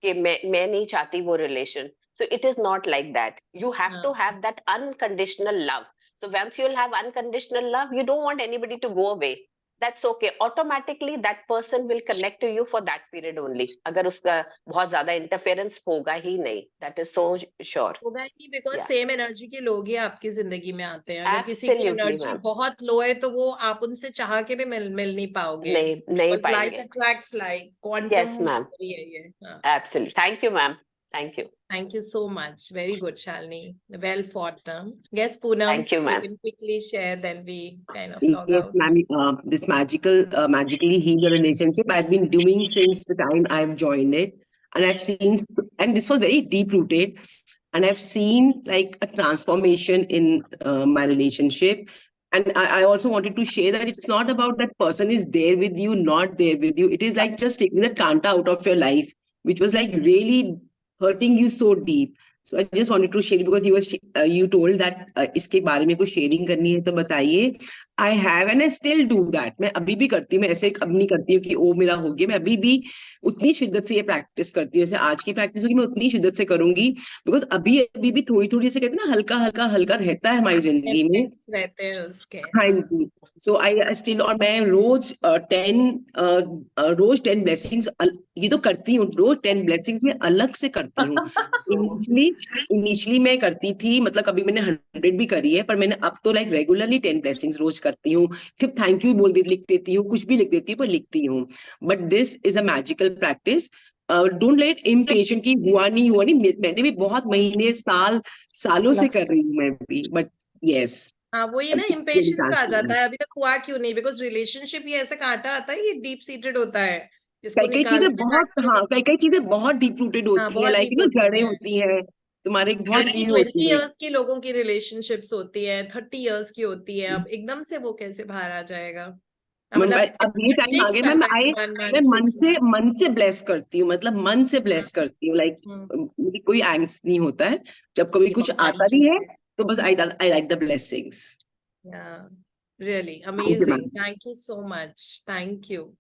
कि मैं नहीं चाहती वो relation। So it is not like that। You have to have that unconditional love। So once you'll have unconditional love, you don't want anybody to go away। That's okay। Automatically that person will connect to you for that period only। अगर उसका बहुत ज्यादा interference होगा ही नहीं। That is so sure। होगा ही because Yeah। Same energy के लोग ही आपकी जिंदगी में आते हैं। अगर किसी की Absolutely, एनर्जी ma'am। बहुत लो है तो वो आप उनसे चाह के भी मिल नहीं पाओगे। नहीं Because like पाएंगे। attracts like, quantum Yes, ma'am। theory है ये। हाँ। Absolutely। Thank you, ma'am। Thank you। Thank you so much. Very good, Shalini. Well fought. Yes, Poonam, Thank you, you ma'am। can quickly share, then we kind of log Yes, out. ma'am. This magically heal your relationship. I've been doing since the time I've joined it, and I've seen, and this was very deep rooted, and I've seen like a transformation in my relationship. And I also wanted to share that it's not about that person is there with you, not there with you. It is like just taking the kanta out of your life, which was like really hurting you so deep. So I just wanted to share because you told that इसके बारे में कुछ sharing करनी है तो बताइए। I have and I still do that। मैं अभी भी करती हूँ। मैं ऐसे अब नहीं करती हूँ कि ओ मेरा हो गया। मैं अभी भी उतनी शिद्दत से ये प्रैक्टिस करती हूँ। जैसे आज की प्रैक्टिस होगी मैं उतनी शिद्दत से करूंगी बिकॉज अभी भी थोड़ी थोड़ी से कहते हैं ना हल्का हल्का हल्का रहता है हमारी जिंदगी में। Effects रहते हैं उसके। हाँ जी। सो आई स्टिल, और मैं रोज 10 ब्लेसिंग्स ये तो करती हूँ। रोज 10 ब्लेसिंग्स में अलग से करती हूँ। इनिशियली मैं करती थी, मतलब कभी मैंने 100 भी करी है, पर मैंने अब तो लाइक रेगुलरली 10 ब्लेसिंग्स रोज करती हूँ। सिर्फ थैंक यू लिख देती हूँ, कुछ भी लिख देती हूँ पर लिखती हूँ। But this is a magical practice. Don't let impatient की हुआ नहीं मैंने भी बहुत महीने सालों से कर रही हूँ मैं भी। बट यस, हाँ वो ये ना इम्पेशंस आ जाता है, अभी तक हुआ क्यों नहीं, बिकॉज रिलेशनशिप ये ऐसे कांटा आता है, ये डीप सीटेड होता है, इसको कई चीजें निकालने बहुत, हाँ कई चीजें बहुत डीप रूटेड हाँ होती है, बहुत लाइक डीप यू नो होती जड़ें है। होती है तुम्हारे, बहुत चीज 20 होती है। इयर्स की लोगों की रिलेशनशिप्स होती है, 30 इयर्स की होती है, अब एकदम से वो कैसे बाहर आ जाएगा? मतलब अब ये टाइम आ गया, मैं मन से ब्लेस करती हूँ, मतलब मन से ब्लेस करती हूँ। लाइक मुझे कोई एंग्स नहीं होता है जब कभी कुछ आता भी है तो बस I like the blessings. Really amazing, thank you so much, thank you.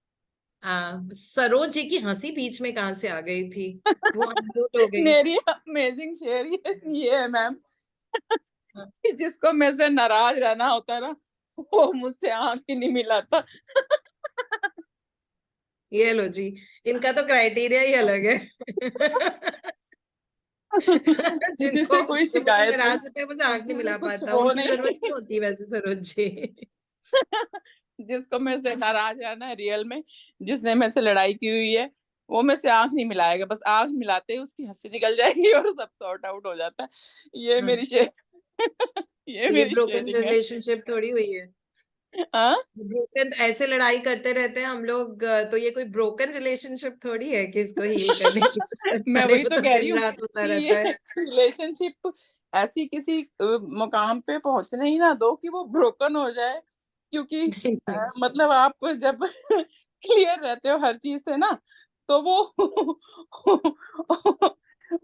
Saroj ji की हंसी बीच में कहाँ से आ गई थी? वो अनम्यूट हो गई। मेरी अमेजिंग शेयर ये है मैम, जिसको मैं से नाराज रहना होता है ना, वो मुझसे आंख ही नहीं मिलाता। ये लो जी, इनका तो क्राइटेरिया ही अलग है। जिनको कोई शिकायत नाराज होते हैं मुझे आंख नहीं मिला पाता, वो उनकी नहीं। जरूरत नहीं होती वैसे सरोज जी। जिसको मैं से नाराज रहना है रियल में, जिसने मेरे से लड़ाई की हुई है, वो मेरे से आंख नहीं मिलाएगा, बस आंख मिलाते ही उसकी हंसी निकल जाएगी और सब सॉर्ट आउट हो जाता है। ये मेरी शेयर ये तो ये मेरी ब्रोकन शेयरिंग है। रिलेशनशिप थोड़ी हुई है। हाँ ब्रोकन ऐसे लड़ाई करते रहते हैं हम लोग, तो ये कोई ब्रोकन रिलेशनशिप थोड़ी है कि इसको हील करने की जरूरत मैं पड़े, वही वो तो तो कह रही दिन हूँ रात होता कि रहता ये है। रिलेशनशिप ऐसी किसी मुकाम पे पहुंचने ही ना दो कि वो ब्रोकन हो जाए, क्योंकि नहीं, नहीं। मतलब आप जब क्लियर रहते हो हर चीज से ना, तो वो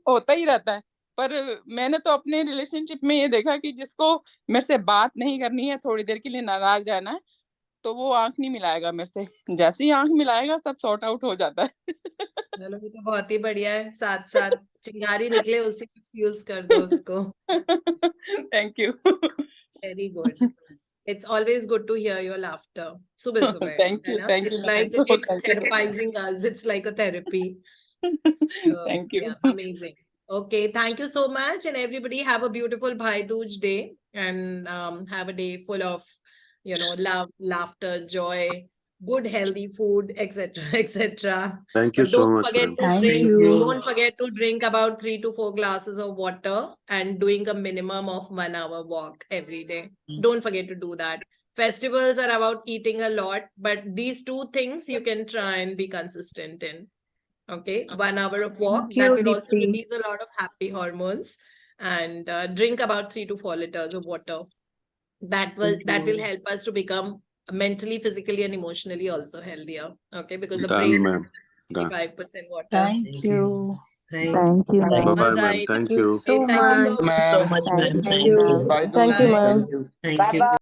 होता ही रहता है। पर मैंने तो अपने रिलेशनशिप में ये देखा कि जिसको मेरे से बात नहीं करनी है, थोड़ी देर के लिए नाराज रहना है, तो वो आंख नहीं मिलाएगा मेरे से। जैसे ही आंख मिलाएगा सब सॉर्ट आउट हो जाता है। चलो ये तो बहुत ही बढ़िया है। साथ साथ चिंगारी निकले उसी में फ्यूज कर दो उसको। Thank you. Very good. It's always good to hear your laughter. सुबह सुबह, थैंक है यू ना? Thank you It's ma'am, like तो it's therapizing us. It's like a therapy. So, thank you. yeah, amazing. Okay, thank you so much, and everybody have a beautiful Bhai Dooj day, and have a day full of, love, laughter, joy, good healthy food, etc., etc. Thank you But so don't much, forget ma'am. to Thank drink. you. Don't forget to drink about 3 to 4 glasses of water and doing a minimum of 1 hour walk every day. Don't forget to do that. Festivals are about eating a lot, but these two things you can try and be consistent in. Okay, 1 hour of walk, Thank that you, will also Deepti. release a lot of happy hormones, and drink about 3 to 4 liters of water. That will help us to become mentally, physically, and emotionally also healthier. Okay, because the Done, brain is ma'am. Done. 55% water. Thank you. Thank Thank you, Bye ma'am. bye, All ma'am. right. Thank Thank you you. so Thank you so much. much. Ma'am. Thank Thank you. you. Bye, Thank you, Doji. Bye. ma'am. Thank you. you.